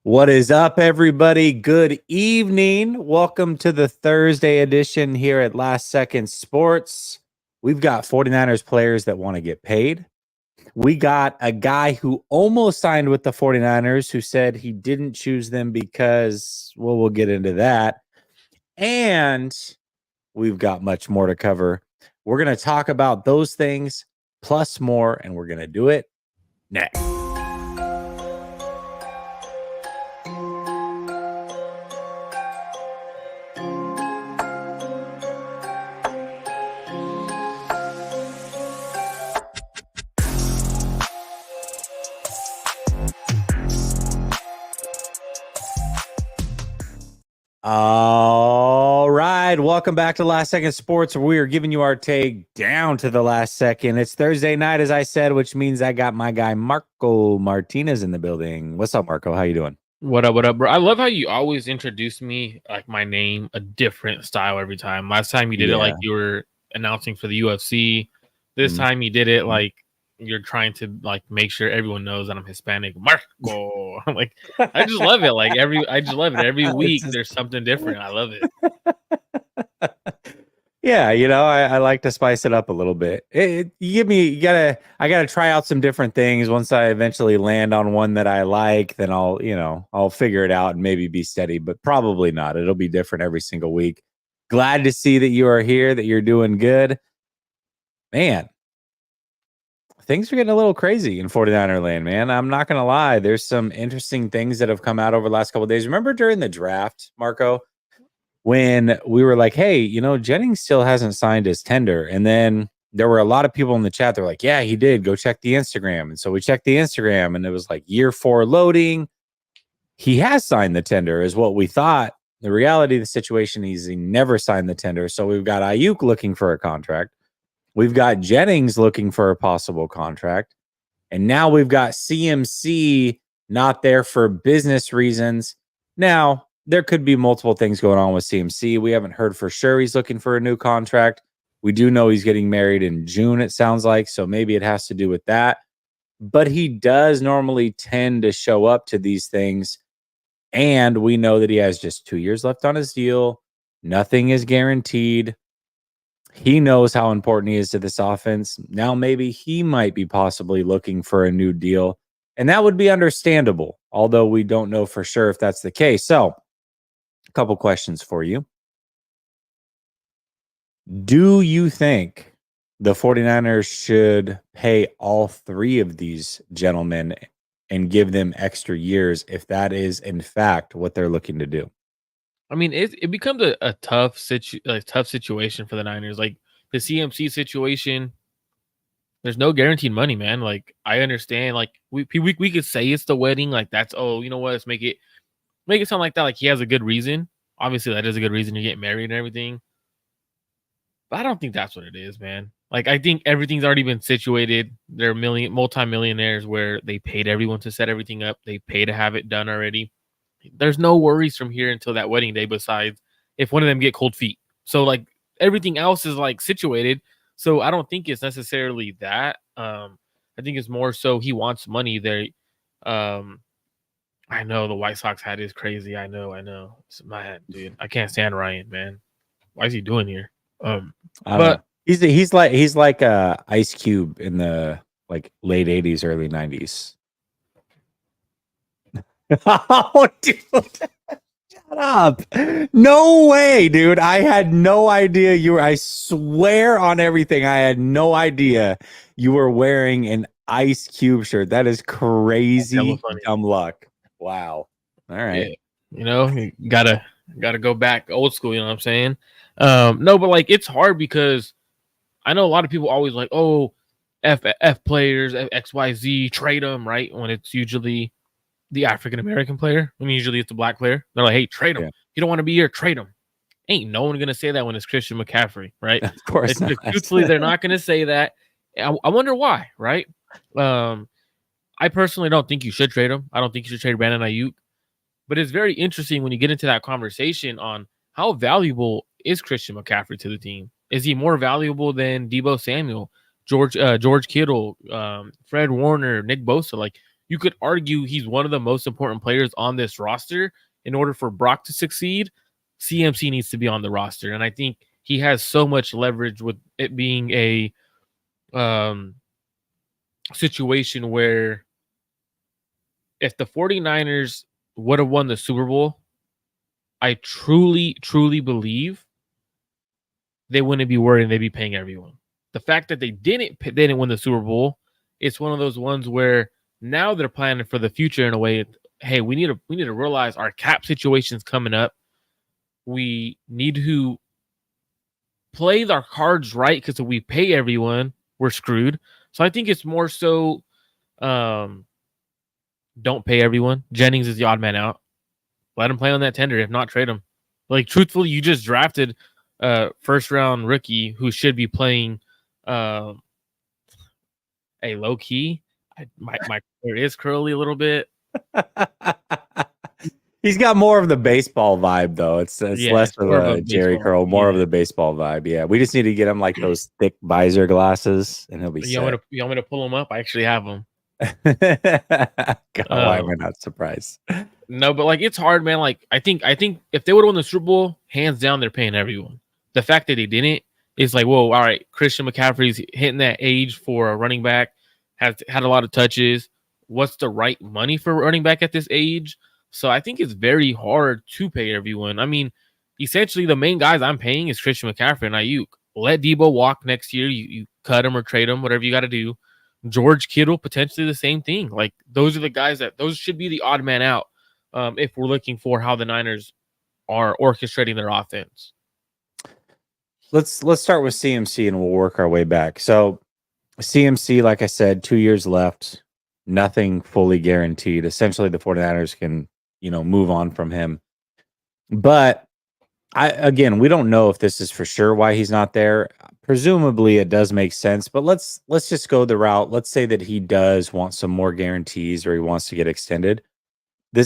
What is up, everybody? Good evening. Welcome to the Thursday edition here at Last Second Sports. We've got 49ers players that want to get paid. We got a guy who almost signed with the 49ers who said he didn't choose them because, well, we'll get into that. And we've got much more to cover. We're going to talk about those things plus more, and we're going to do it next. All right. Welcome back to Last Second Sports, where we are giving you our take down to the last second. It's Thursday night, as I said, which means I got my guy Marco Martinez in the building. What's up, Marco? How you doing? What up, bro? I love how you always introduce me, like my name, a different style every time. Last time you did it like you were announcing for the UFC. This time you did it like you're trying to like make sure everyone knows that I'm Hispanic. Marco. I'm like, I just love it. I just love it. Every week there's something different. I love it. Yeah, I like to spice it up a little bit. I gotta try out some different things. Once I eventually land on one that I like, then I'll figure it out and maybe be steady, but probably not. It'll be different every single week. Glad to see that you are here, that you're doing good. Man, things are getting a little crazy in 49er land, man. I'm not going to lie. There's some interesting things that have come out over the last couple of days. Remember during the draft, Marco, when we were like, hey, Jennings still hasn't signed his tender. And then there were a lot of people in the chat. They're like, yeah, he did. Go check the Instagram. And so we checked the Instagram and it was like year 4 loading. He has signed the tender is what we thought. The reality of the situation is he never signed the tender. So we've got Aiyuk looking for a contract. We've got Jennings looking for a possible contract. And now we've got CMC not there for business reasons. Now, there could be multiple things going on with CMC. We haven't heard for sure he's looking for a new contract. We do know he's getting married in June, it sounds like. So maybe it has to do with that. But he does normally tend to show up to these things. And we know that he has just 2 years left on his deal. Nothing is guaranteed. He knows how important he is to this offense. Now maybe he might be possibly looking for a new deal. And that would be understandable, although we don't know for sure if that's the case. So, a couple questions for you. Do you think the 49ers should pay all 3 of these gentlemen and give them extra years if that is, in fact, what they're looking to do? I mean, it becomes a tough situation for the Niners. Like the CMC situation, there's no guaranteed money, man. Like I understand, like we could say it's the wedding, like that's you know what, let's make it sound like that, like he has a good reason. Obviously, that is a good reason to get married and everything. But I don't think that's what it is, man. Like I think everything's already been situated. There are multi-millionaires where they paid everyone to set everything up. They pay to have it done already. There's no worries from here until that wedding day, besides if one of them get cold feet. So like everything else is like situated. So I don't think it's necessarily that. I think it's more so he wants money there. I know the White Sox hat is crazy. I know. It's my hat, dude. I can't stand Ryan, man. Why is he doing here? But he's like Ice Cube in the like late 80s, early 90s. Oh, dude. Shut up. No way, dude. I had no idea I swear on everything. I had no idea you were wearing an Ice Cube shirt. That is crazy dumb luck. Wow. All right. Yeah. You gotta go back old school, you know what I'm saying? No, but like it's hard because I know a lot of people always like, oh, F players, XYZ, trade them, right? When it's usually the African American player, when usually it's the black player. They're like, hey, trade him. Yeah. You don't want to be here, trade him. Ain't no one gonna say that when it's Christian McCaffrey, right? Of course not. Truthfully, they're not gonna say that. I wonder why, right? I personally don't think you should trade him. I don't think you should trade Brandon Aiyuk. But it's very interesting when you get into that conversation on how valuable is Christian McCaffrey to the team. Is he more valuable than Deebo Samuel, George Kittle, Fred Warner, Nick Bosa? Like, you could argue he's one of the most important players on this roster. In order for Brock to succeed, CMC needs to be on the roster. And I think he has so much leverage with it being a situation where if the 49ers would have won the Super Bowl, I truly, truly believe they wouldn't be worried and they'd be paying everyone. The fact that they didn't win the Super Bowl, it's one of those ones where now they're planning for the future in a way. Hey, we need to realize our cap situation's coming up. We need to play our cards right, because if we pay everyone, we're screwed. So I think it's more so don't pay everyone. Jennings is the odd man out. Let him play on that tender. If not, trade him. Like, truthfully, you just drafted first round rookie who should be playing a low key. My hair is curly a little bit. He's got more of the baseball vibe, though. It's less of a Jerry curl, more of the baseball vibe. Yeah, we just need to get him like those thick visor glasses, and he'll be set. You want me to pull him up? I actually have them. God, why am I not surprised? No, but like, it's hard, man. Like, I think if they would have won the Super Bowl, hands down, they're paying everyone. The fact that they didn't is like, whoa, all right, Christian McCaffrey's hitting that age for a running back, has had a lot of touches. What's the right money for running back at this age? So I think it's very hard to pay everyone. I mean, essentially, the main guys I'm paying is Christian McCaffrey and Aiyuk. Let Debo walk next year. You cut him or trade him, whatever you got to do. George Kittle, potentially the same thing. Like, those are the guys those should be the odd man out if we're looking for how the Niners are orchestrating their offense. Let's start with CMC and we'll work our way back. So CMC, like I said, 2 years left, nothing fully guaranteed. Essentially, the 49ers can, move on from him. But we don't know if this is for sure why he's not there. Presumably it does make sense, but let's just go the route. Let's say that he does want some more guarantees or he wants to get extended.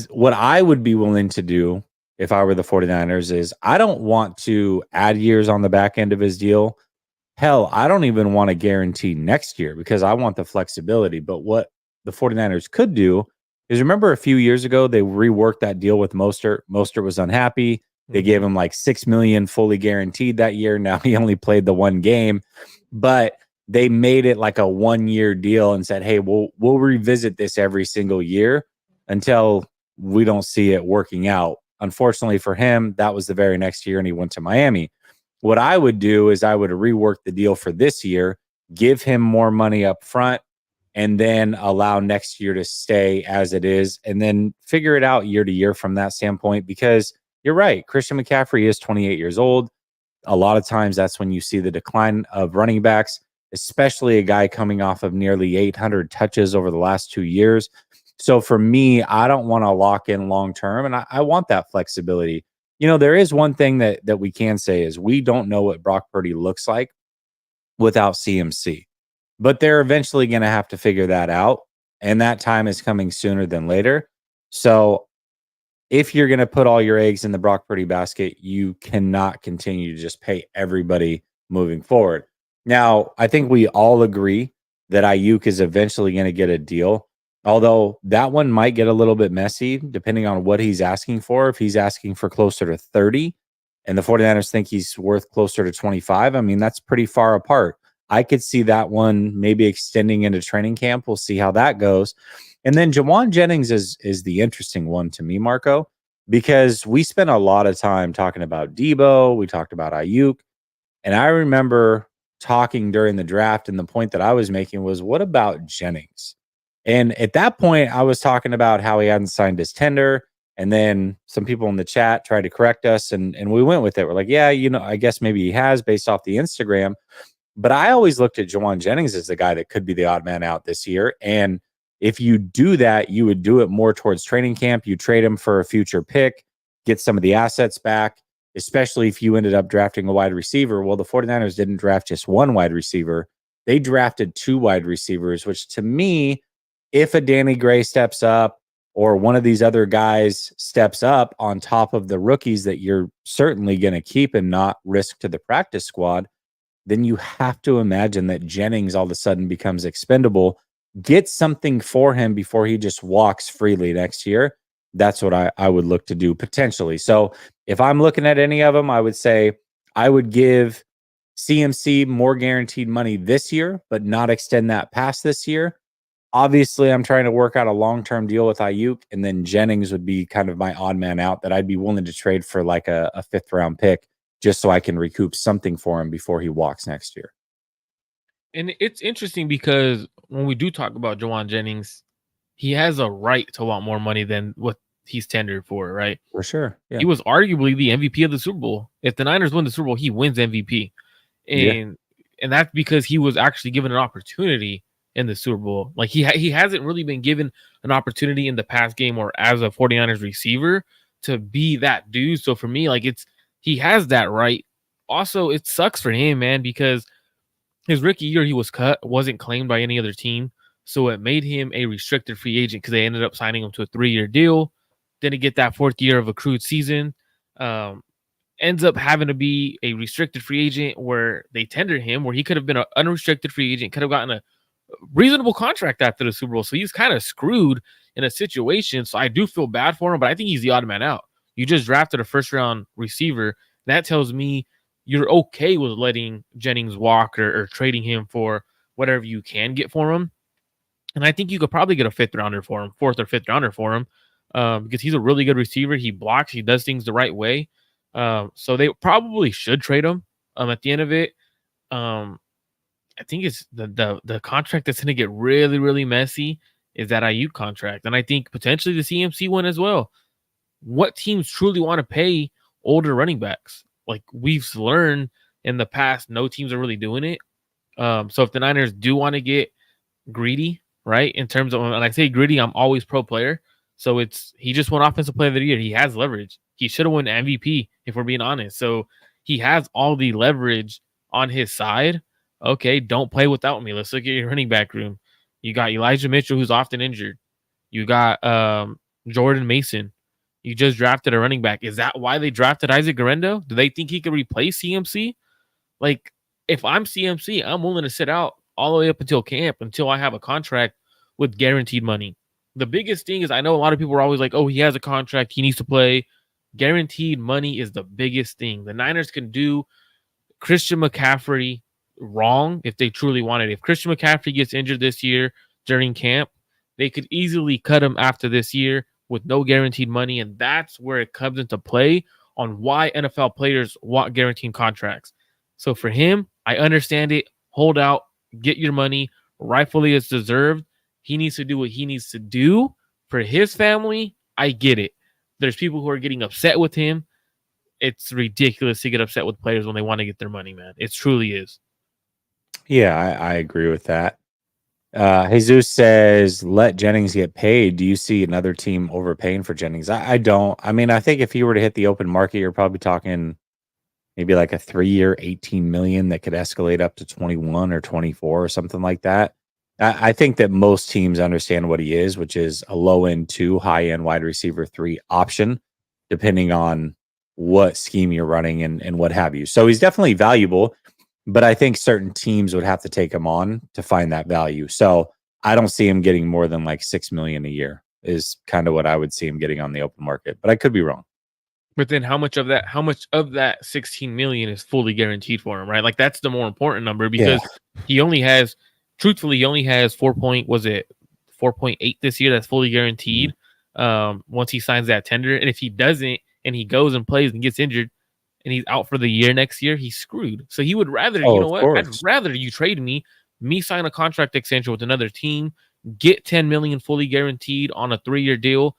What I would be willing to do if I were the 49ers is I don't want to add years on the back end of his deal. Hell, I don't even want to guarantee next year because I want the flexibility. But what the 49ers could do is, remember a few years ago, they reworked that deal with Mostert. Mostert was unhappy. They gave him like $6 million fully guaranteed that year. Now he only played the one game, but they made it like a 1-year deal and said, hey, we'll revisit this every single year until we don't see it working out. Unfortunately for him, that was the very next year and he went to Miami. What I would do is I would rework the deal for this year, give him more money up front, and then allow next year to stay as it is, and then figure it out year to year from that standpoint. Because you're right, Christian McCaffrey is 28 years old. A lot of times that's when you see the decline of running backs, especially a guy coming off of nearly 800 touches over the last 2 years. So for me, I don't want to lock in long term, and I want that flexibility. There is one thing that we can say is we don't know what Brock Purdy looks like without CMC. But they're eventually going to have to figure that out, and that time is coming sooner than later. So if you're going to put all your eggs in the Brock Purdy basket, you cannot continue to just pay everybody moving forward. Now, I think we all agree that Aiyuk is eventually going to get a deal, although that one might get a little bit messy depending on what he's asking for. If he's asking for closer to 30 and the 49ers think he's worth closer to 25, I mean, that's pretty far apart. I could see that one maybe extending into training camp. We'll see how that goes. And then Jauaun Jennings is the interesting one to me, Marco, because we spent a lot of time talking about Debo. We talked about Aiyuk. And I remember talking during the draft, and the point that I was making was, what about Jennings? And at that point, I was talking about how he hadn't signed his tender. And then some people in the chat tried to correct us, and we went with it. We're like, yeah, I guess maybe he has based off the Instagram. But I always looked at Jauaun Jennings as the guy that could be the odd man out this year. And if you do that, you would do it more towards training camp. You trade him for a future pick, get some of the assets back, especially if you ended up drafting a wide receiver. Well, the 49ers didn't draft just one wide receiver. They drafted 2 wide receivers, which to me, if a Danny Gray steps up or one of these other guys steps up on top of the rookies that you're certainly going to keep and not risk to the practice squad, then you have to imagine that Jennings all of a sudden becomes expendable. get something for him before he just walks freely next year. That's what I would look to do potentially. So if I'm looking at any of them, I would say I would give CMC more guaranteed money this year, but not extend that past this year. Obviously, I'm trying to work out a long-term deal with Aiyuk, and then Jennings would be kind of my odd man out that I'd be willing to trade for like a fifth round pick just so I can recoup something for him before he walks next year. And it's interesting because when we do talk about Jauaun Jennings, he has a right to want more money than what he's tendered for, right? For sure. Yeah. He was arguably the MVP of the Super Bowl. If the Niners win the Super Bowl, he wins MVP. Yeah. And that's because he was actually given an opportunity in the Super Bowl. Like he hasn't really been given an opportunity in the past game or as a 49ers receiver to be that dude. So for me, like he has that right. Also, it sucks for him, man, because his rookie year he was cut, wasn't claimed by any other team. So it made him a restricted free agent because they ended up signing him to a 3-year deal. Didn't get that fourth year of accrued season. Ends up having to be a restricted free agent where they tendered him, where he could have been an unrestricted free agent, could have gotten a reasonable contract after the Super Bowl. So he's kind of screwed in a situation. So I do feel bad for him, but I think he's the odd man out. You just drafted a first round receiver. That tells me you're okay with letting Jennings walk or trading him for whatever you can get for him. And I think you could probably get a fourth or fifth rounder for him because he's a really good receiver. He blocks, he does things the right way. So they probably should trade him at the end of it. I think it's the contract that's going to get really, really messy is that Aiyuk contract. And I think potentially the CMC one as well. What teams truly want to pay older running backs? Like we've learned in the past, no teams are really doing it. So if the Niners do want to get greedy, right? In terms of when I say greedy, I'm always pro player. So he just won offensive player of the year. He has leverage. He should have won MVP if we're being honest. So he has all the leverage on his side. Okay, don't play without me. Let's look at your running back room. You got Elijah Mitchell, who's often injured. You got Jordan Mason. You just drafted a running back. Is that why they drafted Isaac Guerrero? Do they think he could replace CMC? Like, if I'm CMC, I'm willing to sit out all the way up until camp until I have a contract with guaranteed money. The biggest thing is I know a lot of people are always like, oh, he has a contract. He needs to play. Guaranteed money is the biggest thing. The Niners can do Christian McCaffrey wrong if they truly wanted. If Christian McCaffrey gets injured this year during camp, they could easily cut him after this year with no guaranteed money. And that's where it comes into play on why NFL players want guaranteed contracts. So for him, I understand it. Hold out, get your money. Rightfully, it's deserved. He needs to do what he needs to do for his family. I get it. There's people who are getting upset with him. It's ridiculous to get upset with players when they want to get their money, man. It truly is. Yeah, I agree with that. Jesus says, let Jennings get paid. Do you see another team overpaying for Jennings? I don't. I mean, I think if he were to hit the open market, you're probably talking maybe like a 3-year, 18 million that could escalate up to 21 or 24 or something like that. I think that most teams understand what he is, which is a low end 2, high end wide receiver 3 option, depending on what scheme you're running and what have you. So he's definitely valuable, but I think certain teams would have to take him on to find that value. So I don't see him getting more than like 6 million a year is kind of what I would see him getting on the open market, but I could be wrong. But then how much of that 16 million is fully guaranteed for him, right? Like that's the more important number because he only has 4.8 this year that's fully guaranteed. Once he signs that tender. And if he doesn't and he goes and plays and gets injured and he's out for the year next year, he's screwed. So he would rather, you know what? I'd rather you trade me sign a contract extension with another team, get 10 million fully guaranteed on a 3-year deal.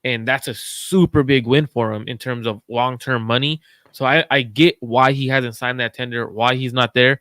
And that's a super big win for him in terms of long-term money. So I get why he hasn't signed that tender, why he's not there.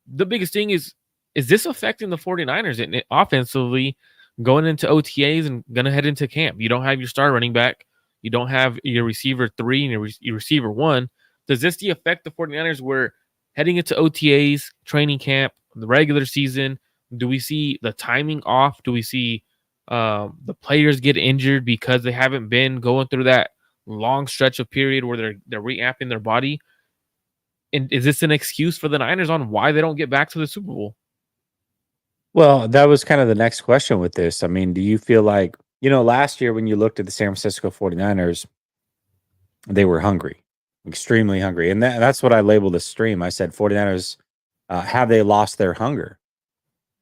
The biggest thing is this affecting the 49ers offensively going into OTAs and going to head into camp? You don't have your star running back. You don't have your receiver 3 and your receiver 1. Does this affect the 49ers where heading into OTAs, training camp, the regular season, do we see the timing off? Do we see the players get injured because they haven't been going through that long stretch of period where they're reamping their body? And is this an excuse for the Niners on why they don't get back to the Super Bowl? Well, that was kind of the next question with this. I mean, do you feel like, last year when you looked at the San Francisco 49ers, they were hungry, extremely hungry. And that's what I labeled the stream. I said 49ers, have they lost their hunger?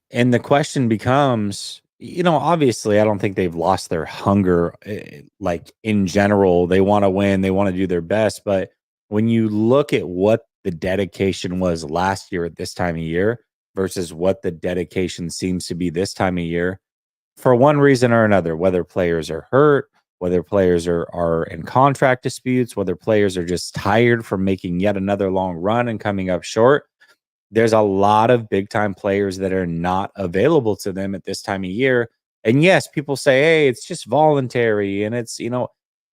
And the question becomes, obviously, I don't think they've lost their hunger. Like in general, they want to win, they want to do their best. But when you look at what the dedication was last year at this time of year versus what the dedication seems to be this time of year, for one reason or another, whether players are hurt, whether players are in contract disputes, whether players are just tired from making yet another long run and coming up short, there's a lot of big time players that are not available to them at this time of year. And yes, people say, hey, it's just voluntary and it's,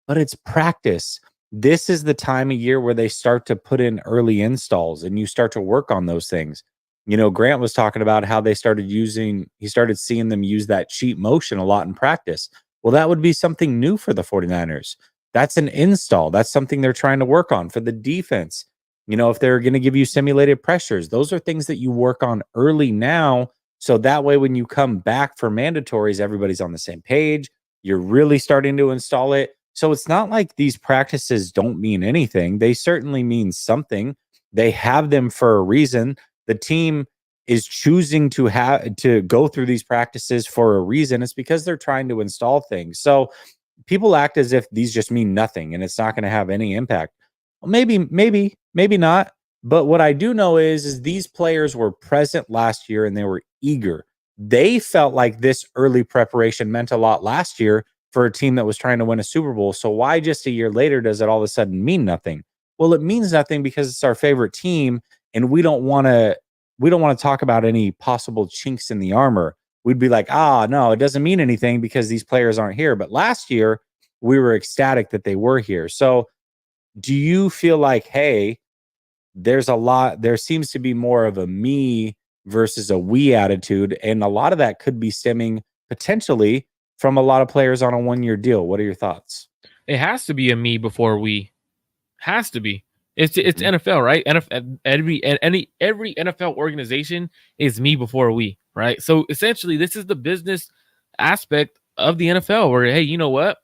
but it's practice. This is the time of year where they start to put in early installs and you start to work on those things. Grant was talking about how he started seeing them use that cheat motion a lot in practice. Well, that would be something new for the 49ers. That's an install. That's something they're trying to work on for the defense. If they're going to give you simulated pressures, those are things that you work on early now. So that way, when you come back for mandatories, everybody's on the same page. You're really starting to install it. So it's not like these practices don't mean anything. They certainly mean something. They have them for a reason. The team is choosing to go through these practices for a reason. It's because they're trying to install things. So people act as if these just mean nothing and it's not going to have any impact. Well, maybe not. But what I do know is these players were present last year and they were eager. They felt like this early preparation meant a lot last year for a team that was trying to win a Super Bowl. So why just a year later does it all of a sudden mean nothing? Well, it means nothing because it's our favorite team and we don't want to talk about any possible chinks in the armor. We'd be like, no, it doesn't mean anything because these players aren't here. But last year we were ecstatic that they were here. So do you feel like, hey, there seems to be more of a me versus a we attitude, and a lot of that could be stemming potentially from a lot of players on a 1-year deal. What are your thoughts? It has to be a me before we. Has to be. It's Mhm. NFL, right? NFL, every NFL organization is me before we, right? So essentially, this is the business aspect of the NFL. Where hey, you know what?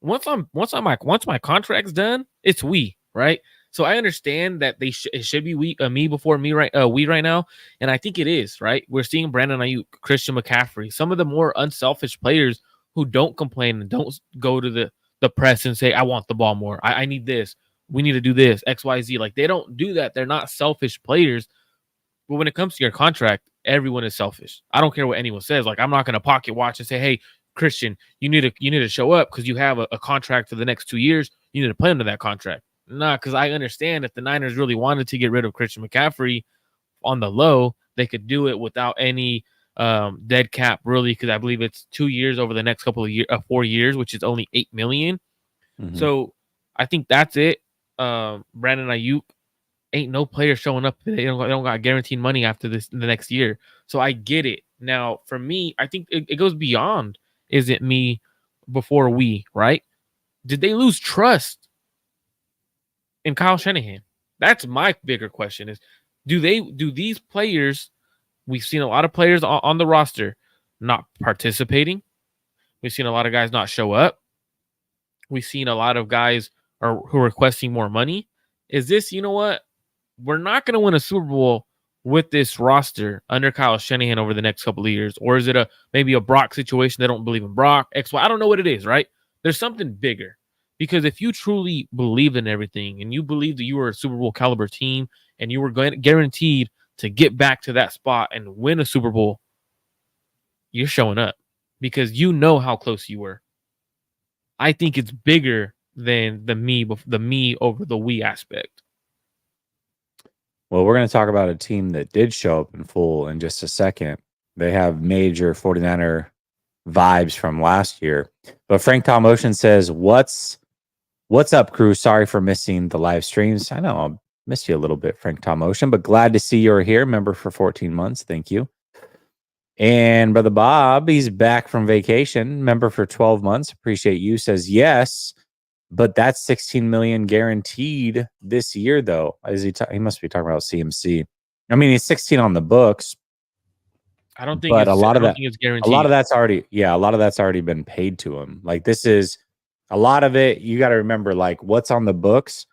Once my contract's done, it's we, right? So I understand that it should be me before me, right? We right now, and I think it is, right? We're seeing Brandon Aiyuk, Christian McCaffrey, some of the more unselfish players who don't complain and don't go to the press and say, "I want the ball more. I need this. We need to do this X Y Z." Like they don't do that. They're not selfish players. But when it comes to your contract, everyone is selfish. I don't care what anyone says. Like I'm not going to pocket watch and say, "Hey, Christian, you need to show up because you have a contract for the next 2 years. You need to play under that contract." Nah, because I understand if the Niners really wanted to get rid of Christian McCaffrey on the low, they could do it without any dead cap, really, because I believe it's 2 years over the next couple of years, 4 years, which is only 8 million. Mhm. So I think that's it. Brandon Ayuk ain't no player showing up. They don't got guaranteed money after the next year. So I get it. Now, for me, I think it goes beyond is it me before we, right? Did they lose trust in Kyle Shanahan? That's my bigger question is do these players, we've seen a lot of players on the roster not participating. We've seen a lot of guys not show up. We've seen a lot of guys who are requesting more money. Is this, you know what? We're not going to win a Super Bowl with this roster under Kyle Shanahan over the next couple of years, or is it maybe a Brock situation? They don't believe in Brock, X, Y. I don't know what it is, right? There's something bigger because if you truly believe in everything and you believe that you were a Super Bowl caliber team and you were guaranteed to get back to that spot and win a Super Bowl, you're showing up because you know how close you were. I think it's bigger than the me over the we aspect. Well, we're going to talk about a team that did show up in full in just a second. They have major 49er vibes from last year. But Frank Tom Ocean says, What's up, crew? Sorry for missing the live streams. I know I'll miss you a little bit, Frank Tom Ocean, but glad to see you're here. Member for 14 months. Thank you. And Brother Bob, he's back from vacation. Member for 12 months. Appreciate you. Says yes, but that's 16 million guaranteed this year, though. He must be talking about CMC. I mean, he's 16 on the books. I don't think but it's I don't think it's a lot guaranteed. of that's already been paid to him. Like this is a lot of it. You got to remember, like what's on the books.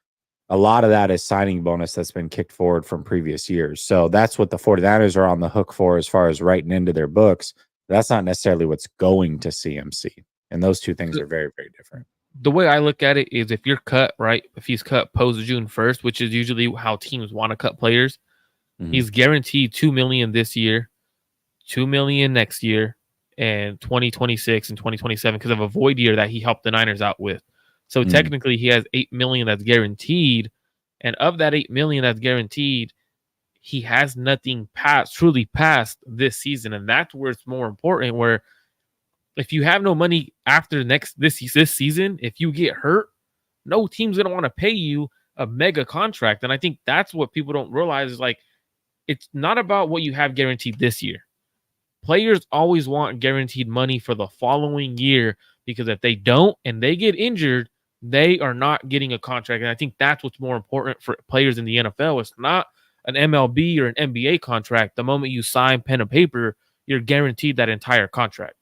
A lot of that is signing bonus that's been kicked forward from previous years. So that's what the 49ers are on the hook for as far as writing into their books. That's not necessarily what's going to CMC. And those two things are very, very different. The way I look at it is if you're cut, right? If he's cut post June 1st, which is usually how teams want to cut players, he's guaranteed $2 million this year, $2 million next year, and 2026 and 2027 because of a void year that he helped the Niners out with. So technically he has $8 million that's guaranteed. And of that $8 million that's guaranteed, he has nothing truly past this season. And that's where it's more important, where if you have no money after this season, if you get hurt, no team's gonna want to pay you a mega contract. And I think that's what people don't realize is like it's not about what you have guaranteed this year. Players always want guaranteed money for the following year because if they don't and they get injured, they are not getting a contract. And I think that's what's more important for players in the NFL. It's not an MLB or an NBA contract. The moment you sign pen and paper, you're guaranteed that entire contract.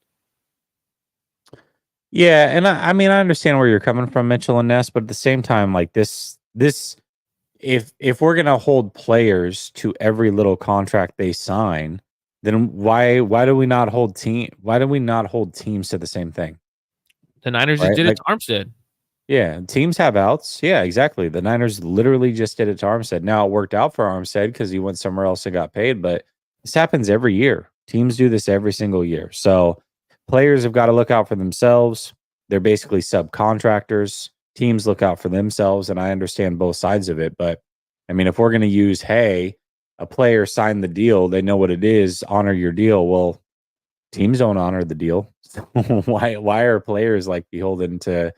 Yeah, and I mean I understand where you're coming from, Mitchell and Ness, but at the same time, like this if we're gonna hold players to every little contract they sign, then why do we not hold teams to the same thing? The Niners just Right? did it Like to Armstead. yeah, teams have outs. Yeah, exactly. The Niners literally just did it to Armstead. Now it worked out for Armstead because he went somewhere else and got paid, but this happens every year. Teams do this every single year. So players have got to look out for themselves. They're basically subcontractors. Teams look out for themselves, and I understand both sides of it. But I mean, if we're going to use, hey, a player signed the deal, they know what it is, honor your deal. Well, teams don't honor the deal. So why are players like beholden to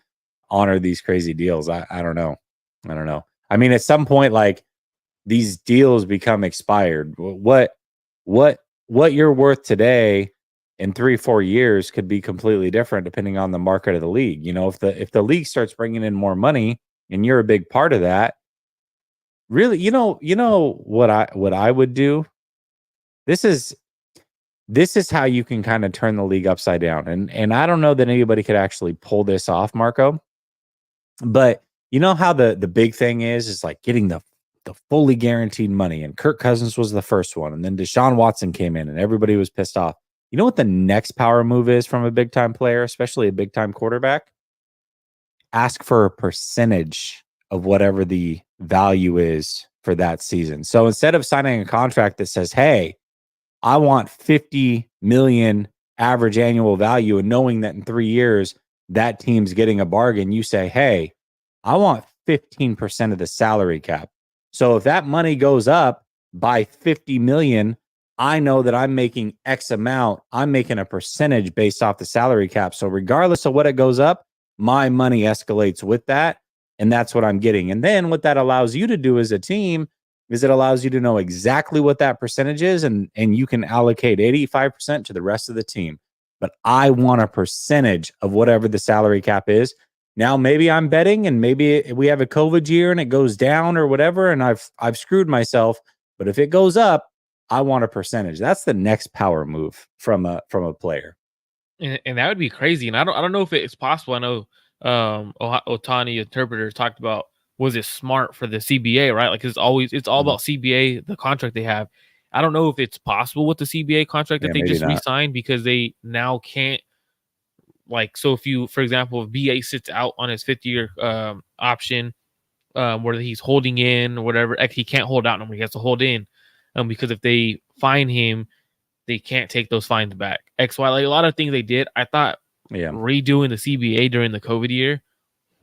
honor these crazy deals? I don't know. I don't know. I mean, at some point, like these deals become expired. What you're worth today in 3-4 years could be completely different depending on the market of the league. You know, if the league starts bringing in more money and you're a big part of that, really, you know what I would do. This is how you can kind of turn the league upside down. And I don't know that anybody could actually pull this off, Marco. But you know how the big thing is like getting the fully guaranteed money. And Kirk Cousins was the first one. And then Deshaun Watson came in and everybody was pissed off. You know what the next power move is from a big time player, especially a big time quarterback? Ask for a percentage of whatever the value is for that season. So instead of signing a contract that says, hey, I want 50 million average annual value, and knowing that in 3 years that team's getting a bargain, you say, hey, I want 15% of the salary cap. So if that money goes up by 50 million, I know that I'm making X amount. I'm making a percentage based off the salary cap. So regardless of what it goes up, my money escalates with that. And that's what I'm getting. And then what that allows you to do as a team is it allows you to know exactly what that percentage is. And you can allocate 85% to the rest of the team. But I want a percentage of whatever the salary cap is. Now, maybe I'm betting and maybe we have a COVID year and it goes down or whatever. And I've screwed myself. But if it goes up, I want a percentage. That's the next power move from a player. And that would be crazy. And I don't know if it's possible. I know Otani interpreters talked about, was it smart for the CBA, right? Like it's all about CBA, the contract they have. I don't know if it's possible with the CBA contract that they just re-signed because they now can't, like, so if you, for example, if BA sits out on his 5th-year option, where he's holding in or whatever, he can't hold out anymore. He has to hold in, because if they fine him, they can't take those fines back. XY, like a lot of things they did. I thought redoing the CBA during the COVID year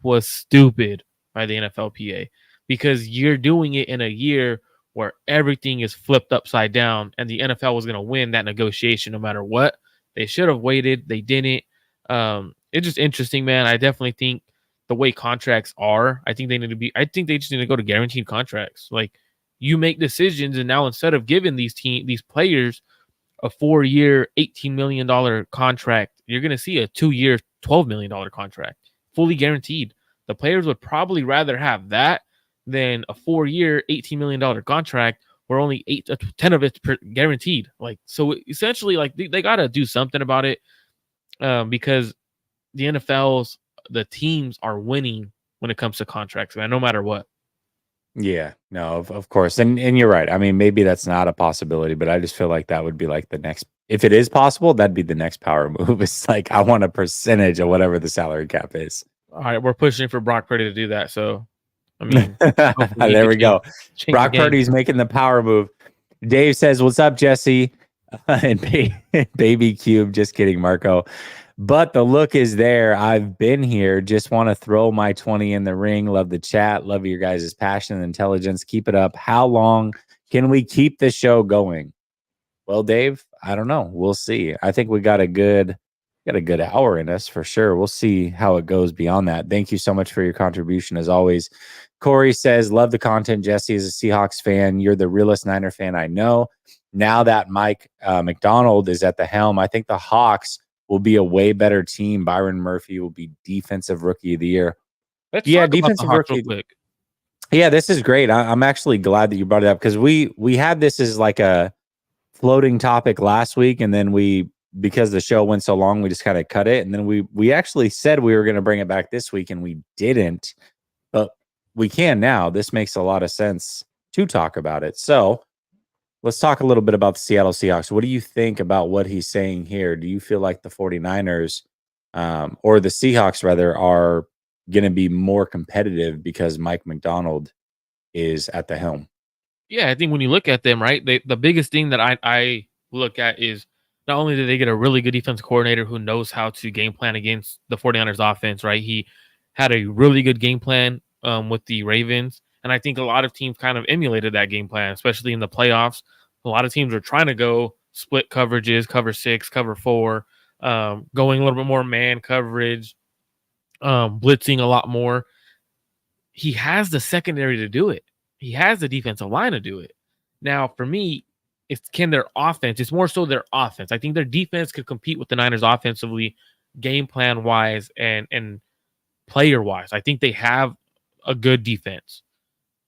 was stupid by the NFLPA because you're doing it in a year where everything is flipped upside down and the NFL was going to win that negotiation no matter what. They should have waited. They didn't. It's just interesting, man. I definitely think the way contracts are, I think they just need to go to guaranteed contracts. Like you make decisions, and now instead of giving these players a 4-year, $18 million contract, you're going to see a 2-year, $12 million contract, fully guaranteed. The players would probably rather have that than a 4-year, $18 million contract where only 10 of it's guaranteed. Like, so essentially, like they got to do something about it, because the teams are winning when it comes to contracts, man, no matter what. Yeah, no, of course. And you're right. I mean, maybe that's not a possibility, but I just feel like that would be like the next, if it is possible, that'd be the next power move. It's like I want a percentage of whatever the salary cap is. All right, we're pushing for Brock Purdy to do that. So, I mean, hopefully he There could we go. change the Brock game. Purdy's making the power move. Dave says, "What's up, Jesse?" And Baby Cube. Just kidding, Marco. But the look is there. I've been here. Just want to throw my 20 in the ring. Love the chat. Love your guys' passion and intelligence. Keep it up. How long can we keep the show going? Well, Dave, I don't know. We'll see. I think we got a good hour in us for sure. We'll see how it goes beyond that. Thank you so much for your contribution as always. Corey says, love the content. Jesse is a Seahawks fan. You're the realest Niner fan I know. Now that Mike McDonald is at the helm, I think the Hawks will be a way better team. Byron Murphy will be defensive rookie of the year. Let's talk about the Hawks real quick. Yeah, this is great. I'm actually glad that you brought it up because we had this as like a floating topic last week, and then because the show went so long, we just kind of cut it. And then we actually said we were going to bring it back this week, and we didn't. But we can now. This makes a lot of sense to talk about it. So let's talk a little bit about the Seattle Seahawks. What do you think about what he's saying here? Do you feel like the 49ers or the Seahawks, rather, are going to be more competitive because Mike McDonald is at the helm? Yeah, I think when you look at them, right, the biggest thing that I look at is not only did they get a really good defense coordinator who knows how to game plan against the 49ers offense, right? He had a really good game plan with the Ravens. And I think a lot of teams kind of emulated that game plan, especially in the playoffs. A lot of teams are trying to go split coverages, cover 6, cover 4, going a little bit more man coverage, blitzing a lot more. He has the secondary to do it. He has the defensive line to do it. Now, for me, their offense. It's more so their offense. I think their defense could compete with the Niners offensively, game plan wise and player wise. I think they have a good defense.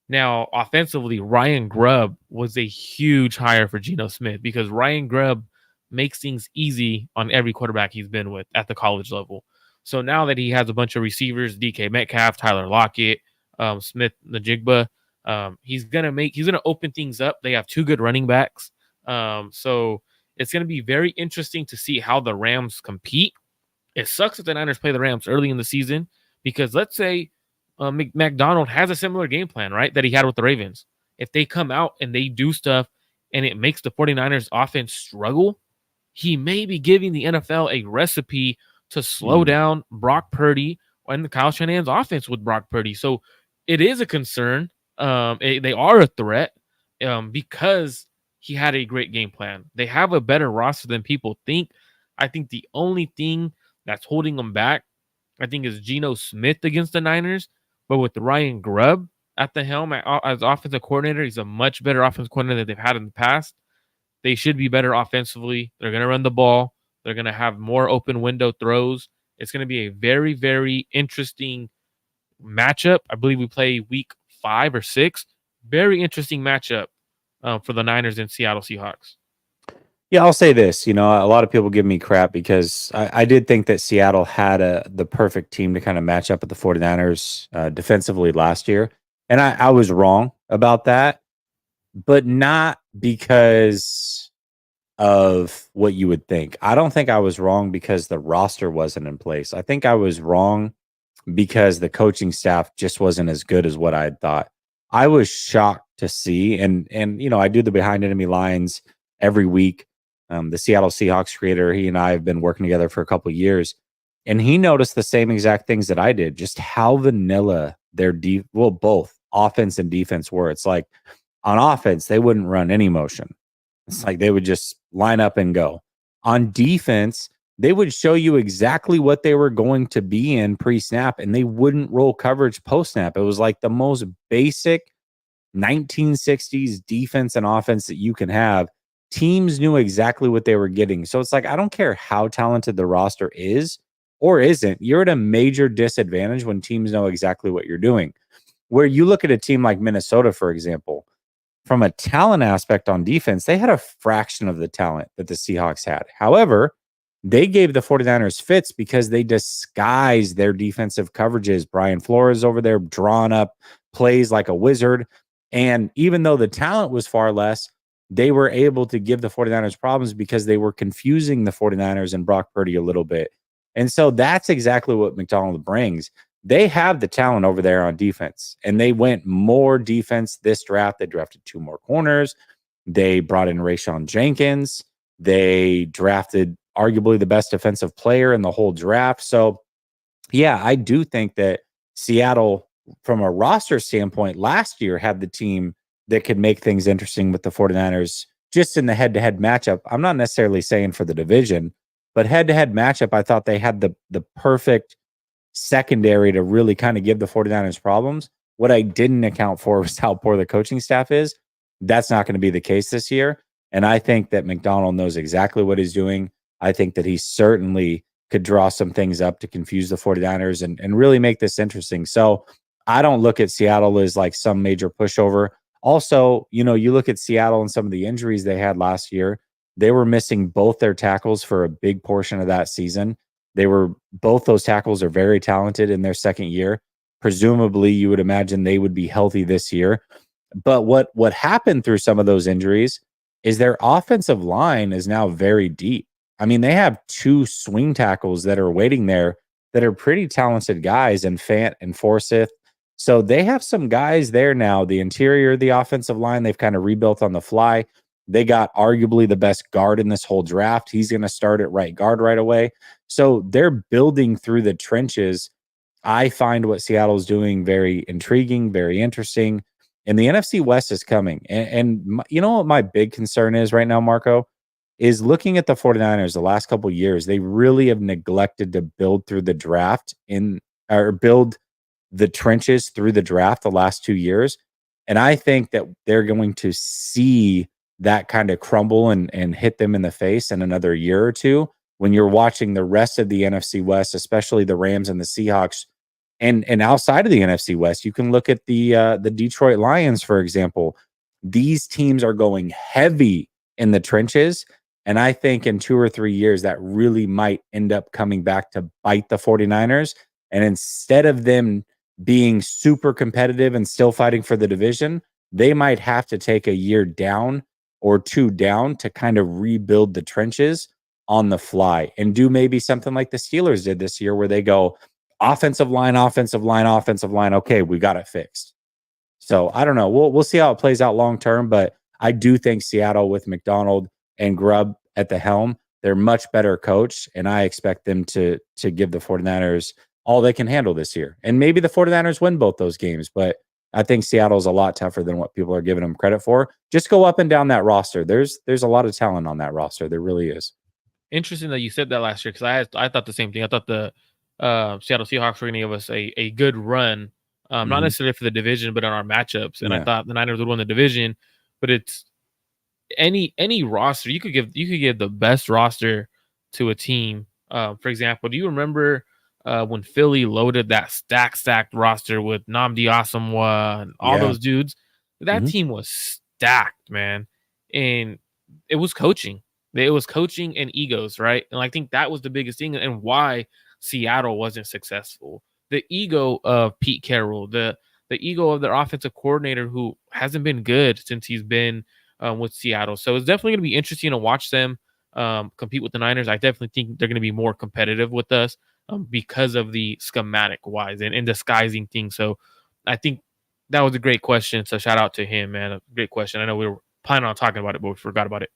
Now, offensively, Ryan Grubb was a huge hire for Geno Smith because Ryan Grubb makes things easy on every quarterback he's been with at the college level. So now that he has a bunch of receivers, DK Metcalf, Tyler Lockett, Smith Najigba, he's gonna open things up. They have 2 good running backs. So it's gonna be very interesting to see how the Rams compete. It sucks that the Niners play the Rams early in the season because let's say McDonald has a similar game plan, right, that he had with the Ravens. If they come out and they do stuff and it makes the 49ers offense struggle, he may be giving the NFL a recipe to slow down Brock Purdy and the Kyle Shanahan's offense with Brock Purdy. So it is a concern. They are a threat because he had a great game plan. They have a better roster than people think. I think the only thing that's holding them back, I think, is Geno Smith against the Niners. But with Ryan Grubb at the helm as offensive coordinator, he's a much better offensive coordinator than they've had in the past. They should be better offensively. They're going to run the ball. They're going to have more open window throws. It's going to be a very, very interesting matchup. I believe we play week 5 or 6. Very interesting matchup for the Niners and Seattle Seahawks. Yeah, I'll say this. A lot of people give me crap because I did think that Seattle had the perfect team to kind of match up with the 49ers defensively last year. And I was wrong about that, but not because of what you would think. I don't think I was wrong because the roster wasn't in place. I think I was wrong because the coaching staff just wasn't as good as what I had thought. I was shocked to see, and I do the behind enemy lines every week. The Seattle Seahawks creator, he and I have been working together for a couple of years, and he noticed the same exact things that I did, just how vanilla their both offense and defense were. It's like on offense, they wouldn't run any motion. It's like they would just line up and go. On defense, they would show you exactly what they were going to be in pre-snap, and they wouldn't roll coverage post-snap. It was like the most basic 1960s defense and offense that you can have. Teams knew exactly what they were getting. So it's like, I don't care how talented the roster is or isn't. You're at a major disadvantage when teams know exactly what you're doing. Where you look at a team like Minnesota, for example, from a talent aspect on defense, they had a fraction of the talent that the Seahawks had. However, they gave the 49ers fits because they disguised their defensive coverages. Brian Flores over there drawing up plays like a wizard. And even though the talent was far less, they were able to give the 49ers problems because they were confusing the 49ers and Brock Purdy a little bit. And so that's exactly what McDonald brings. They have the talent over there on defense, and they went more defense this draft. They drafted 2 more corners. They brought in Rayshon Jenkins. They drafted arguably the best defensive player in the whole draft. So, yeah, I do think that Seattle, from a roster standpoint, last year had the team that could make things interesting with the 49ers just in the head-to-head matchup. I'm not necessarily saying for the division, but head-to-head matchup, I thought they had the perfect secondary to really kind of give the 49ers problems. What I didn't account for was how poor the coaching staff is. That's not going to be the case this year. And I think that McDonald knows exactly what he's doing. I think that he certainly could draw some things up to confuse the 49ers and really make this interesting. So I don't look at Seattle as like some major pushover. Also, you look at Seattle and some of the injuries they had last year. They were missing both their tackles for a big portion of that season. Both those tackles are very talented in their second year. Presumably, you would imagine they would be healthy this year. But what happened through some of those injuries is their offensive line is now very deep. I mean, they have 2 swing tackles that are waiting there that are pretty talented guys, and Fant and Forsyth. So they have some guys there now. The interior of the offensive line, they've kind of rebuilt on the fly. They got arguably the best guard in this whole draft. He's going to start at right guard right away. So they're building through the trenches. I find what Seattle's doing very intriguing, very interesting. And the NFC West is coming. And you know what my big concern is right now, Marco, is looking at the 49ers the last couple of years. They really have neglected to build through the draft or build the trenches through the draft the last 2 years. And I think that they're going to see that kind of crumble and hit them in the face in another year or two when you're watching the rest of the NFC West, especially the Rams and the Seahawks. And outside of the NFC West, you can look at the Detroit Lions, for example. These teams are going heavy in the trenches. And I think in 2 or 3 years, that really might end up coming back to bite the 49ers. And instead of them being super competitive and still fighting for the division, they might have to take a year down or 2 down to kind of rebuild the trenches on the fly and do maybe something like the Steelers did this year where they go offensive line, offensive line, offensive line. Okay, we got it fixed. So I don't know. We'll see how it plays out long term, but I do think Seattle with McDonald and Grubb at the helm, they're much better coached, and I expect them to give the 49ers all they can handle this year. And maybe the 49ers win both those games, but I think Seattle's a lot tougher than what people are giving them credit for. Just go up and down that roster. There's a lot of talent on that roster. There really is. Interesting that you said that last year, because I thought the same thing. I thought the Seattle Seahawks were going to give us a good run, not necessarily for the division, but on our matchups. And I thought the Niners would win the division. But it's any roster you could give the best roster to a team. For example, do you remember when Philly loaded that stacked roster with Nnamdi Asomugha and all those dudes? That team was stacked, man, and it was coaching. It was coaching and egos, right? And I think that was the biggest thing and why Seattle wasn't successful. The ego of Pete Carroll, the ego of their offensive coordinator who hasn't been good since he's been with Seattle. So it's definitely going to be interesting to watch them compete with the Niners. I definitely think they're going to be more competitive with us because of the schematic wise and disguising things. So I think that was a great question. So shout out to him, man. A great question. I know we were planning on talking about it, but we forgot about it.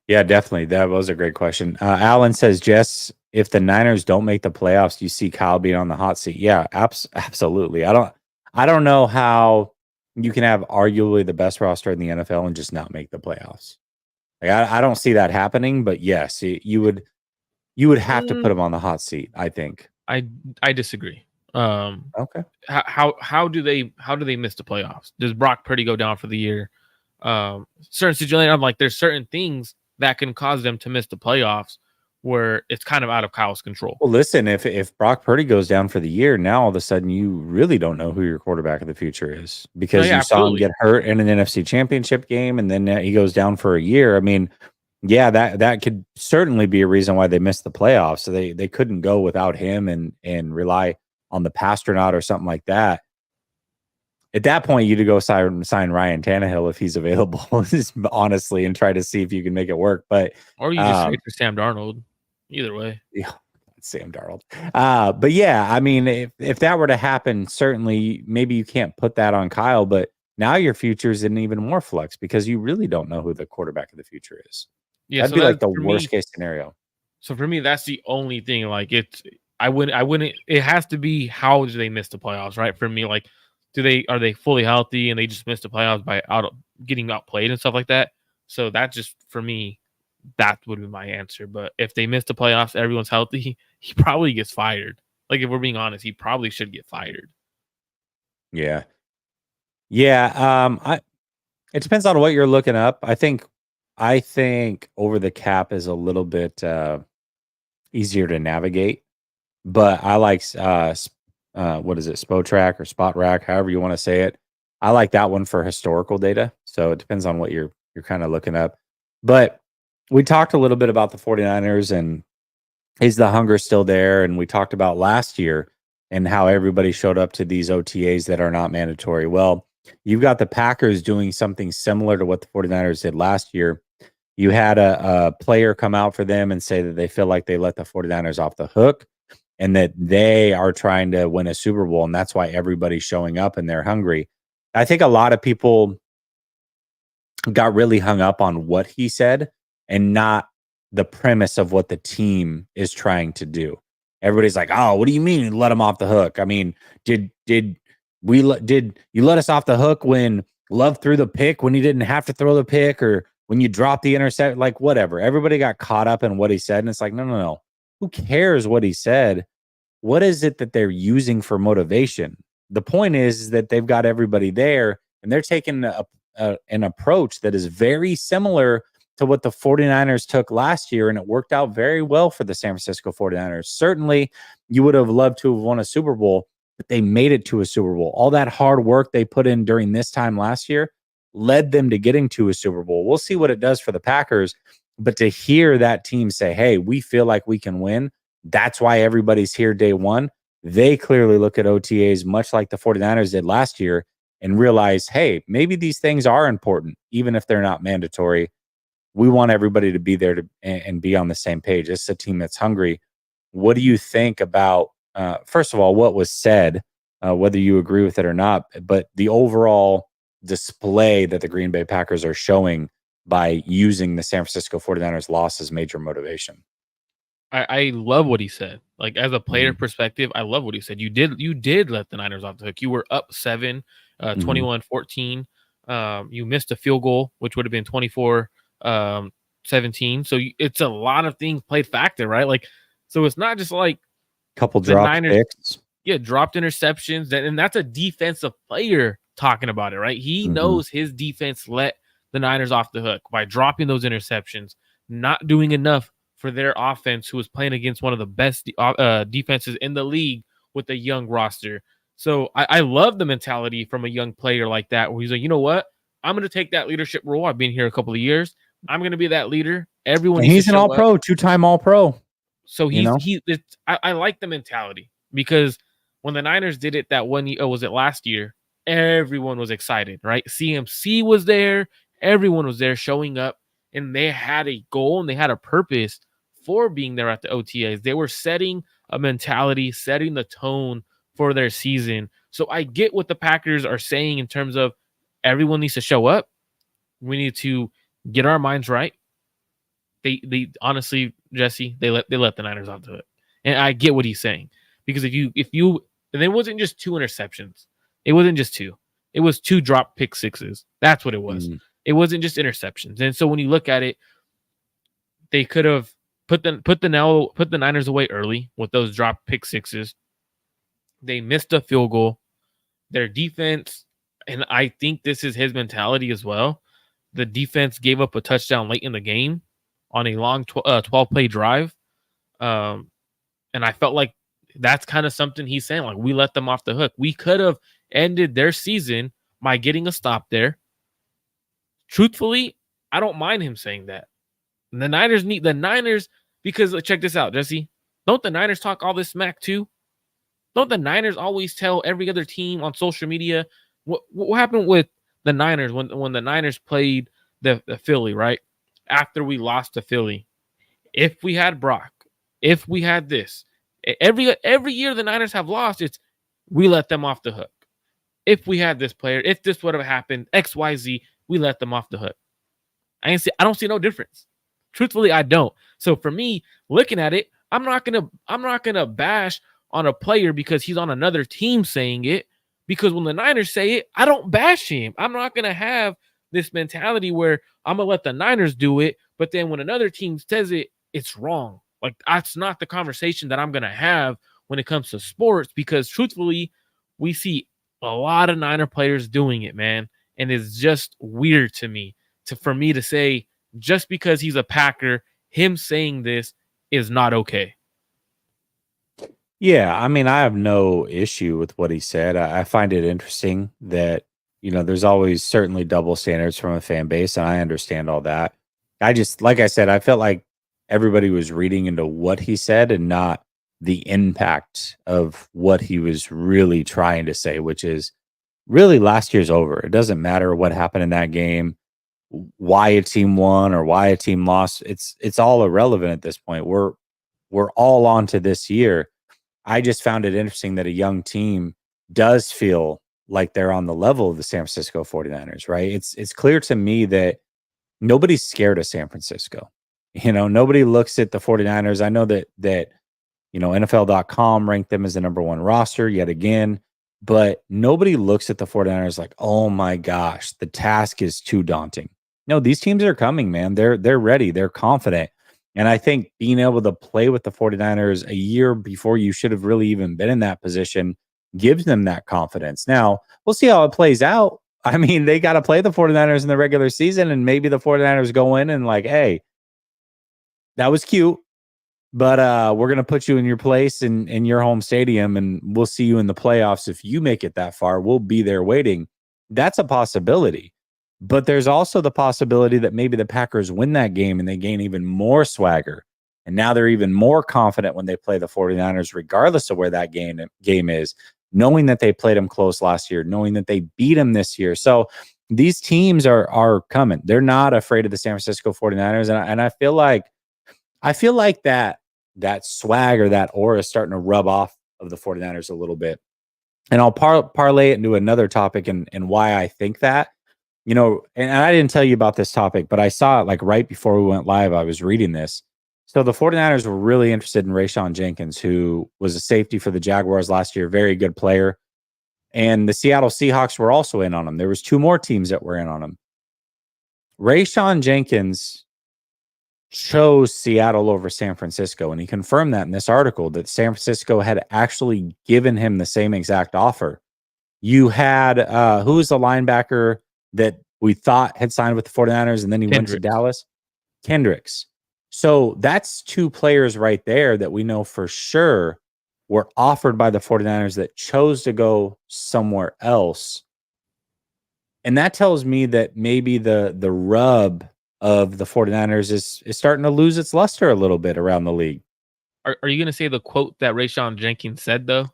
Yeah, definitely. That was a great question. Alan says, Jess, if the Niners don't make the playoffs, do you see Kyle being on the hot seat? Yeah, absolutely. I don't know how you can have arguably the best roster in the NFL and just not make the playoffs. Like, I don't see that happening, but yes, you would have to put him on the hot seat, I think. I disagree. Okay. How do they miss the playoffs? Does Brock Purdy go down for the year? Certain situations, I'm like, there's certain things that can cause them to miss the playoffs where it's kind of out of Kyle's control. Well, listen, if Brock Purdy goes down for the year, now all of a sudden you really don't know who your quarterback of the future is because yeah, you saw him absolutely. get hurt in an NFC Championship game, and then he goes down for a year. I mean, yeah, that could certainly be a reason why they missed the playoffs. So they couldn't go without him and rely on the Pastronaut or something like that. At that point, you'd go sign Ryan Tannehill if he's available, honestly, and try to see if you can make it work. But Or you just trade for Sam Darnold. Either way. yeah, Sam Darnold. But yeah, I mean, if that were to happen, certainly maybe you can't put that on Kyle, but now your future's in even more flux because you really don't know who the quarterback of the future is. Yeah, That'd so be like that's the for worst me. case scenario. So for me, that's the only thing. Like I wouldn't. It has to be how do they miss the playoffs, right? For me, like, are they fully healthy and they just missed the playoffs by getting outplayed and stuff like that? So that just for me, that would be my answer. But if they miss the playoffs, everyone's healthy, he probably gets fired. Like if we're being honest, he probably should get fired. Yeah. Yeah. It depends on what you're looking up. I think over the cap is a little bit easier to navigate, but I like what is it, Spotrack or Spot Rack, however you want to say it. I like that one for historical data. So it depends on what you're kind of looking up. But we talked a little bit about the 49ers and is the hunger still there? And we talked about last year and how everybody showed up to these OTAs that are not mandatory. Well, you've got the Packers doing something similar to what the 49ers did last year. You had a player come out for them and say that they feel like they let the 49ers off the hook and that they are trying to win a Super Bowl. And that's why everybody's showing up and they're hungry. I think a lot of people got really hung up on what he said and not the premise of what the team is trying to do. Everybody's like, "Oh, what do you mean you let him off the hook?" I mean, did you let us off the hook when Love threw the pick when he didn't have to throw the pick, or when you dropped the intercept? Like whatever. Everybody got caught up in what he said, and it's like, no, no, no. Who cares what he said? What is it that they're using for motivation? The point is that they've got everybody there, and they're taking an approach that is very similar to what the 49ers took last year, and it worked out very well for the San Francisco 49ers. Certainly, you would have loved to have won a Super Bowl, but they made it to a Super Bowl. All that hard work they put in during this time last year led them to getting to a Super Bowl. We'll see what it does for the Packers, but to hear that team say, hey, we feel like we can win, that's why everybody's here day one. They clearly look at OTAs much like the 49ers did last year and realize, hey, maybe these things are important, even if they're not mandatory. We want everybody to be there and be on the same page. This is a team that's hungry. What do you think about, first of all, what was said, whether you agree with it or not, but the overall display that the Green Bay Packers are showing by using the San Francisco 49ers loss as major motivation? I love what he said. Like as a player perspective, I love what he said. You did let the Niners off the hook. You were up 7, 21-14. You missed a field goal, which would have been 24 17. So it's a lot of things played factor, right? Like, so it's not just like couple the dropped Niners, picks. yeah, dropped interceptions, and that's a defensive player talking about it, right? He knows his defense let the Niners off the hook by dropping those interceptions, not doing enough for their offense, who was playing against one of the best defenses in the league with a young roster. So I love the mentality from a young player like that, where he's like, you know what? I'm going to take that leadership role. I've been here a couple of years. I'm going to be that leader. Everyone And needs he's to an show up. all-pro, two-time all-pro. So I like the mentality, because when the Niners did it that one year, was it last year? Everyone was excited, right? CMC was there. Everyone was there showing up, and they had a goal and they had a purpose for being there at the OTAs. They were setting a mentality, setting the tone for their season. So I get what the Packers are saying in terms of everyone needs to show up. We need to get our minds right. They honestly, Jesse, they let the Niners off the hook. And I get what he's saying. Because if you and it wasn't just 2 interceptions. It wasn't just 2. It was 2 drop pick sixes. That's what it was. It wasn't just interceptions. And so when you look at it, they could have put the Niners away early with those drop pick sixes. They missed a field goal. Their defense, and I think this is his mentality as well. The defense gave up a touchdown late in the game on a long 12-play drive. And I felt like that's kind of something he's saying. Like, we let them off the hook. We could have ended their season by getting a stop there. Truthfully, I don't mind him saying that. And the Niners, because check this out, Jesse. Don't the Niners talk all this smack too? Don't the Niners always tell every other team on social media what happened with the Niners when the Niners played the Philly, right? After we lost to Philly. If we had Brock, if we had this, every year the Niners have lost, it's we let them off the hook. If we had this player, if this would have happened, XYZ, we let them off the hook. I don't see no difference. Truthfully, I don't. So for me, looking at it, I'm not gonna bash on a player because he's on another team saying it. Because when the Niners say it, I don't bash him. I'm not gonna have this mentality where I'm gonna let the Niners do it, but then when another team says it, it's wrong. Like, that's not the conversation that I'm gonna have when it comes to sports, because truthfully, we see a lot of Niner players doing it, man. And it's just weird to me for me to say just because he's a Packer, him saying this is not okay. Yeah, I mean, I have no issue with what he said. I find it interesting that, there's always certainly double standards from a fan base, and I understand all that. I just, like I said, I felt like everybody was reading into what he said and not the impact of what he was really trying to say, which is really last year's over. It doesn't matter what happened in that game, why a team won or why a team lost. It's all irrelevant at this point. We're all on to this year. I just found it interesting that a young team does feel like they're on the level of the San Francisco 49ers, right? It's clear to me that nobody's scared of San Francisco. Nobody looks at the 49ers. I know that NFL.com ranked them as the number one roster yet again, but nobody looks at the 49ers like, "Oh my gosh, the task is too daunting." No, these teams are coming, man. They're ready. They're confident. And I think being able to play with the 49ers a year before you should have really even been in that position gives them that confidence. Now, we'll see how it plays out. I mean, they got to play the 49ers in the regular season, and maybe the 49ers go in and like, "Hey, that was cute, but we're going to put you in your place in your home stadium, and we'll see you in the playoffs. If you make it that far, we'll be there waiting." That's a possibility. But there's also the possibility that maybe the Packers win that game and they gain even more swagger. And now they're even more confident when they play the 49ers, regardless of where that game is, knowing that they played them close last year, knowing that they beat them this year. So these teams are coming. They're not afraid of the San Francisco 49ers. And I feel like that swag or that aura is starting to rub off of the 49ers a little bit. And I'll parlay it into another topic and why I think that. And I didn't tell you about this topic, but I saw it like right before we went live. I was reading this. So the 49ers were really interested in Rayshawn Jenkins, who was a safety for the Jaguars last year, very good player. And the Seattle Seahawks were also in on him. There was two more teams that were in on him. Rayshawn Jenkins chose Seattle over San Francisco, and he confirmed that in this article that San Francisco had actually given him the same exact offer. You had who was the linebacker that we thought had signed with the 49ers and then he went to Dallas? Kendricks. So that's two players right there that we know for sure were offered by the 49ers that chose to go somewhere else. And that tells me that maybe the rub of the 49ers is starting to lose its luster a little bit around the league. Are you going to say the quote that Rayshawn Jenkins said, though?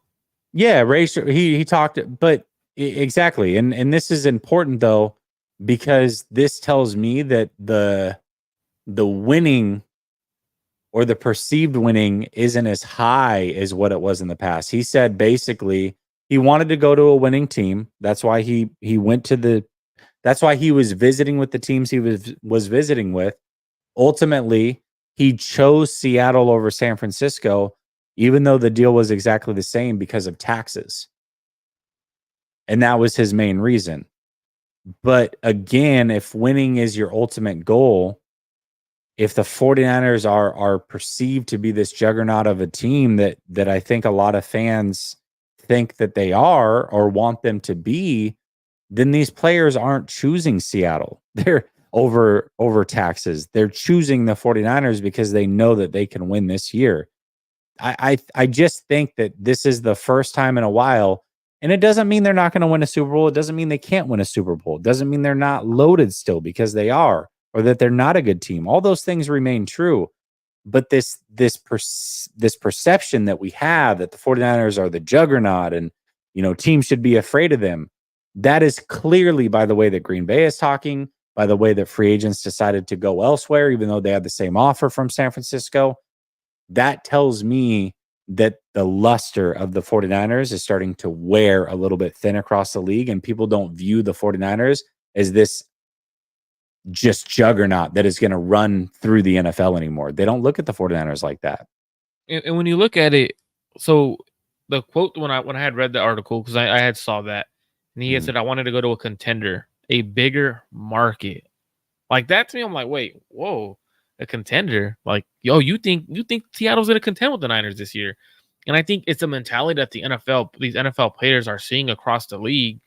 Yeah, he talked, but exactly. And this is important, though, because this tells me that the winning or the perceived winning isn't as high as what it was in the past. He said basically he wanted to go to a winning team. That's why he went to that's why he was visiting with the teams he was visiting with. Ultimately, he chose Seattle over San Francisco, even though the deal was exactly the same because of taxes. And that was his main reason. But again, if winning is your ultimate goal, if the 49ers are perceived to be this juggernaut of a team that I think a lot of fans think that they are or want them to be, then these players aren't choosing Seattle. They're over taxes. They're choosing the 49ers because they know that they can win this year. I just think that this is the first time in a while, and it doesn't mean they're not going to win a Super Bowl. It doesn't mean they can't win a Super Bowl. It doesn't mean they're not loaded still, because they are, or that they're not a good team. All those things remain true. But this perception that we have that the 49ers are the juggernaut and, teams should be afraid of them, that is clearly by the way that Green Bay is talking, by the way that free agents decided to go elsewhere, even though they had the same offer from San Francisco. That tells me that the luster of the 49ers is starting to wear a little bit thin across the league, and people don't view the 49ers as this just juggernaut that is going to run through the NFL anymore. They don't look at the 49ers like that. And when you look at it, so the quote when I had read the article, because I had saw that, and he had said I wanted to go to a contender, a bigger market. Like that to me, I'm like, wait, whoa, a contender? Like, yo, you think Seattle's gonna contend with the Niners this year? And I think it's a mentality that these NFL players are seeing across the league,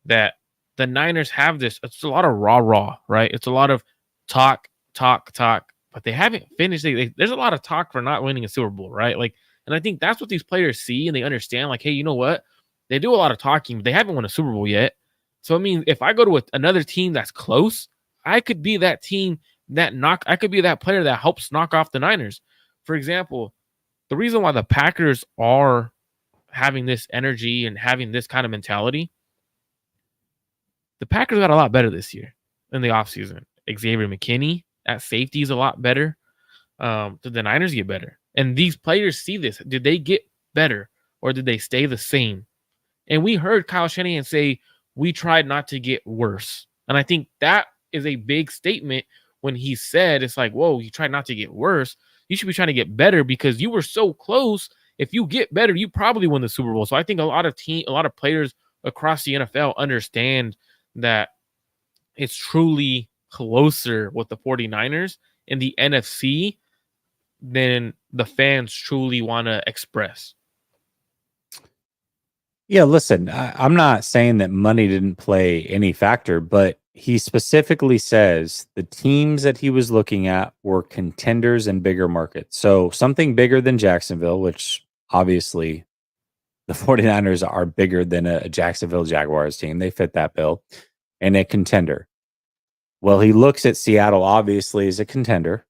that the Niners have this. It's a lot of rah, right? It's a lot of talk, but they haven't finished. There's a lot of talk for not winning a Super Bowl, right? Like, and I think that's what these players see, and they understand, like, hey, you know what? They do a lot of talking, but they haven't won a Super Bowl yet. So I mean, if I go to another team that's close, I could be that team I could be that player that helps knock off the Niners. For example, the reason why the Packers are having this energy and having this kind of mentality, the Packers got a lot better this year in the offseason. Xavier McKinney at safety is a lot better. Did the Niners get better? And these players see this. Did they get better, or did they stay the same? And we heard Kyle Shanahan say, we tried not to get worse. And I think that is a big statement when he said, it's like, whoa, you tried not to get worse. You should be trying to get better, because you were so close. If you get better, you probably win the Super Bowl. So I think a lot of players across the NFL understand that it's truly closer with the 49ers in the NFC than the fans truly want to express. Yeah, listen, I'm not saying that money didn't play any factor, but he specifically says the teams that he was looking at were contenders in bigger markets. So something bigger than Jacksonville, which obviously the 49ers are bigger than a Jacksonville Jaguars team. They fit that bill. And a contender. Well, he looks at Seattle obviously as a contender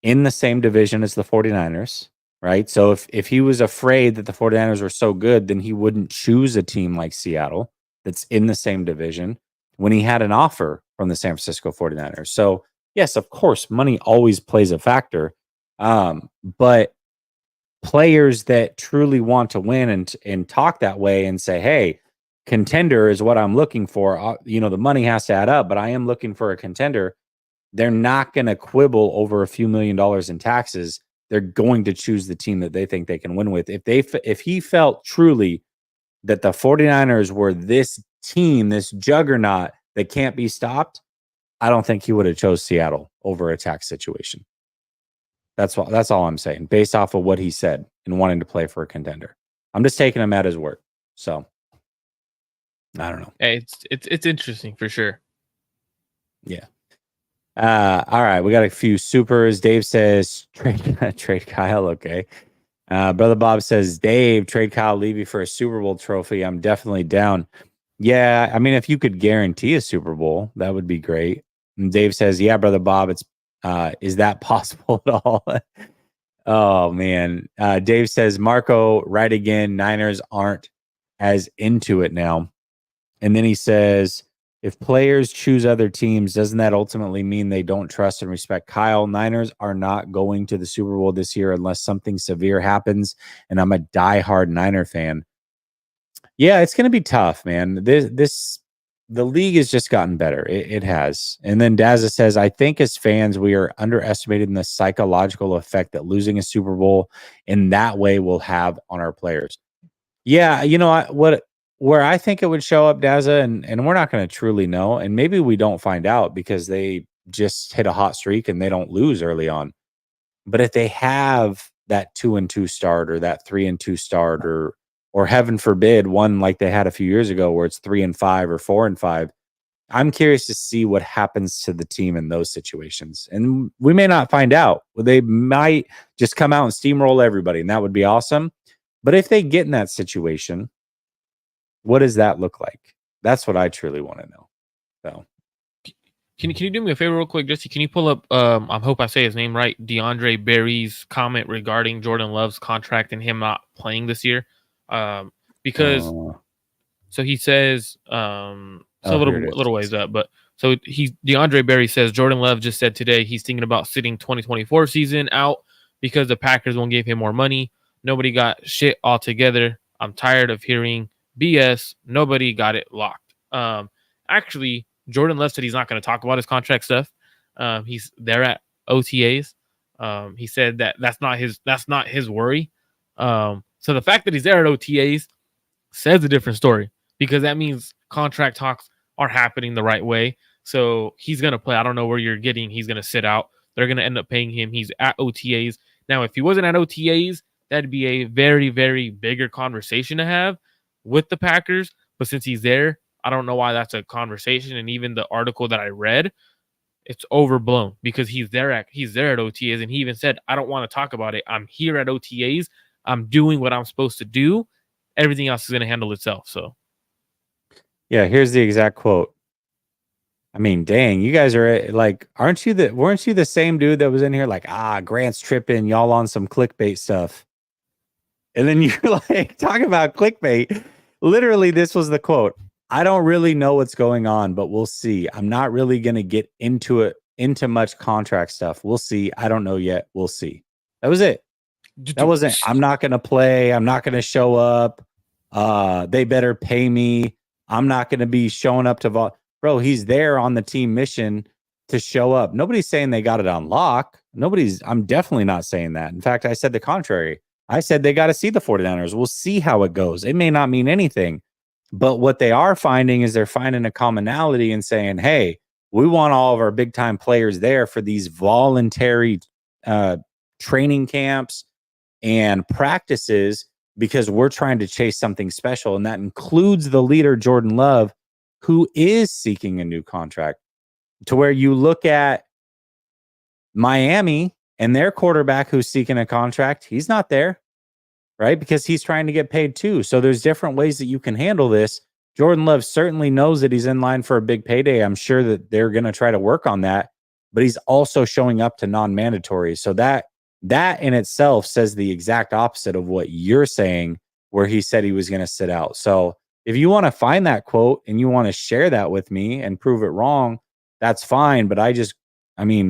in the same division as the 49ers. Right. So if he was afraid that the 49ers were so good, then he wouldn't choose a team like Seattle that's in the same division when he had an offer from the San Francisco 49ers. So, yes, of course, money always plays a factor. But players that truly want to win and talk that way and say, hey, contender is what I'm looking for. The money has to add up, but I am looking for a contender. They're not going to quibble over a few $1 million in taxes. They're going to choose the team that they think they can win with. If he felt truly that the 49ers were this team, this juggernaut that can't be stopped, I don't think he would have chose Seattle over a tax situation. That's all I'm saying, based off of what he said and wanting to play for a contender. I'm just taking him at his word. So I don't know. Hey, it's interesting for sure. Yeah. All right, we got a few supers. Dave says trade Kyle. Okay. Brother Bob says, Dave, trade Kyle Levy for a Super Bowl trophy. I'm definitely down. Yeah, I mean, if you could guarantee a Super Bowl, that would be great. And Dave says, yeah, Brother Bob, it's is that possible at all? Oh man. Dave says, Marco, right again. Niners aren't as into it now. And then he says, if players choose other teams, doesn't that ultimately mean they don't trust and respect Kyle? Niners are not going to the Super Bowl this year unless something severe happens, and I'm a diehard Niner fan. Yeah, it's going to be tough, man. The league has just gotten better. It has. And then Dazza says, I think as fans, we are underestimating the psychological effect that losing a Super Bowl in that way will have on our players. Yeah, where I think it would show up, Dazza, and we're not going to truly know, and maybe we don't find out because they just hit a hot streak and they don't lose early on. But if they have that 2-2 start or that 3-2 start, or heaven forbid, one like they had a few years ago where it's 3-5 or 4-5, I'm curious to see what happens to the team in those situations. And we may not find out. They might just come out and steamroll everybody, and that would be awesome. But if they get in that situation, what does that look like? That's what I truly want to know. So Can you do me a favor real quick, Jesse? Can you pull up I hope I say his name right, DeAndre Berry's comment regarding Jordan Love's contract and him not playing this year? Because so he says it's a little ways up, but so DeAndre Berry says Jordan Love just said today he's thinking about sitting 2024 season out because the Packers won't give him more money. Nobody got shit altogether. I'm tired of hearing BS. Nobody got it locked. Actually, Jordan Love said he's not going to talk about his contract stuff. He's there at OTAs. He said that's not his worry. So the fact that he's there at OTAs says a different story, because that means contract talks are happening the right way. So he's going to play. I don't know where you're getting. He's going to sit out. They're going to end up paying him. He's at OTAs. Now, if he wasn't at OTAs, that'd be a very, very bigger conversation to have with the Packers. But since he's there, I don't know why that's a conversation. And even the article that I read, it's overblown because he's there at OTAs. And he even said, I don't want to talk about it. I'm here at OTAs. I'm doing what I'm supposed to do. Everything else is going to handle itself. So, yeah, here's the exact quote. I mean, dang, you guys are like, weren't you the same dude that was in here like, Grant's tripping, y'all on some clickbait stuff? And then you're like, talking about clickbait. Literally, this was the quote. I don't really know what's going on, but we'll see. I'm not really going to get into much contract stuff. We'll see. I don't know yet. We'll see. That was it. That wasn't, I'm not going to play. I'm not going to show up. They better pay me. I'm not going to be showing up to Bro, he's there on the team mission to show up. Nobody's saying they got it on lock. I'm definitely not saying that. In fact, I said the contrary. I said they got to see the 49ers. We'll see how it goes. It may not mean anything, but what they are finding is they're finding a commonality and saying, hey, we want all of our big time players there for these voluntary training camps and practices because we're trying to chase something special. And that includes the leader, Jordan Love, who is seeking a new contract, to where you look at Miami and their quarterback who's seeking a contract. He's not there, right? Because he's trying to get paid too. So there's different ways that you can handle this. Jordan Love certainly knows that he's in line for a big payday. I'm sure that they're going to try to work on that, but he's also showing up to non-mandatory. So that in itself says the exact opposite of what you're saying, where he said he was going to sit out. So if you want to find that quote and you want to share that with me and prove it wrong, that's fine. But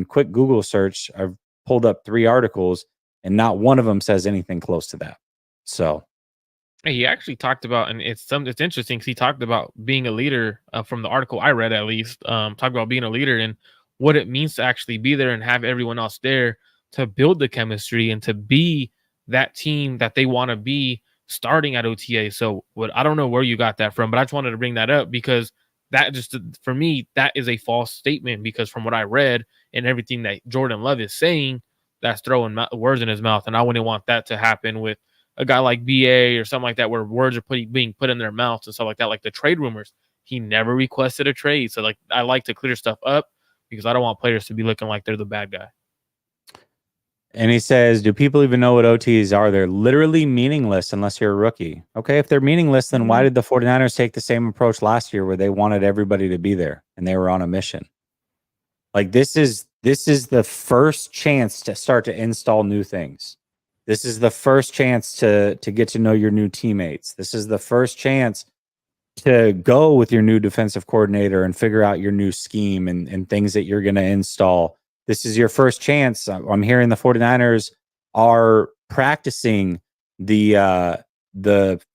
quick Google search, I've pulled up 3 articles and not one of them says anything close to that. So he actually talked about, and it's interesting because he talked about being a leader from the article I read, at least, talked about being a leader and what it means to actually be there and have everyone else there to build the chemistry and to be that team that they want to be starting at OTA. So I don't know where you got that from, but I just wanted to bring that up because that just, for me, that is a false statement, because from what I read and everything that Jordan Love is saying, that's throwing words in his mouth. And I wouldn't want that to happen with a guy like BA or something like that, where words are being put in their mouths and stuff like that, like the trade rumors. He never requested a trade. So like, I like to clear stuff up because I don't want players to be looking like they're the bad guy. And he says, do people even know what OTs are? They're literally meaningless unless you're a rookie. Okay, if they're meaningless, then why did the 49ers take the same approach last year where they wanted everybody to be there and they were on a mission? Like, this is the first chance to start to install new things. This is the first chance to get to know your new teammates. This is the first chance to go with your new defensive coordinator and figure out your new scheme and things that you're going to install. This is your first chance. I'm hearing the 49ers are practicing the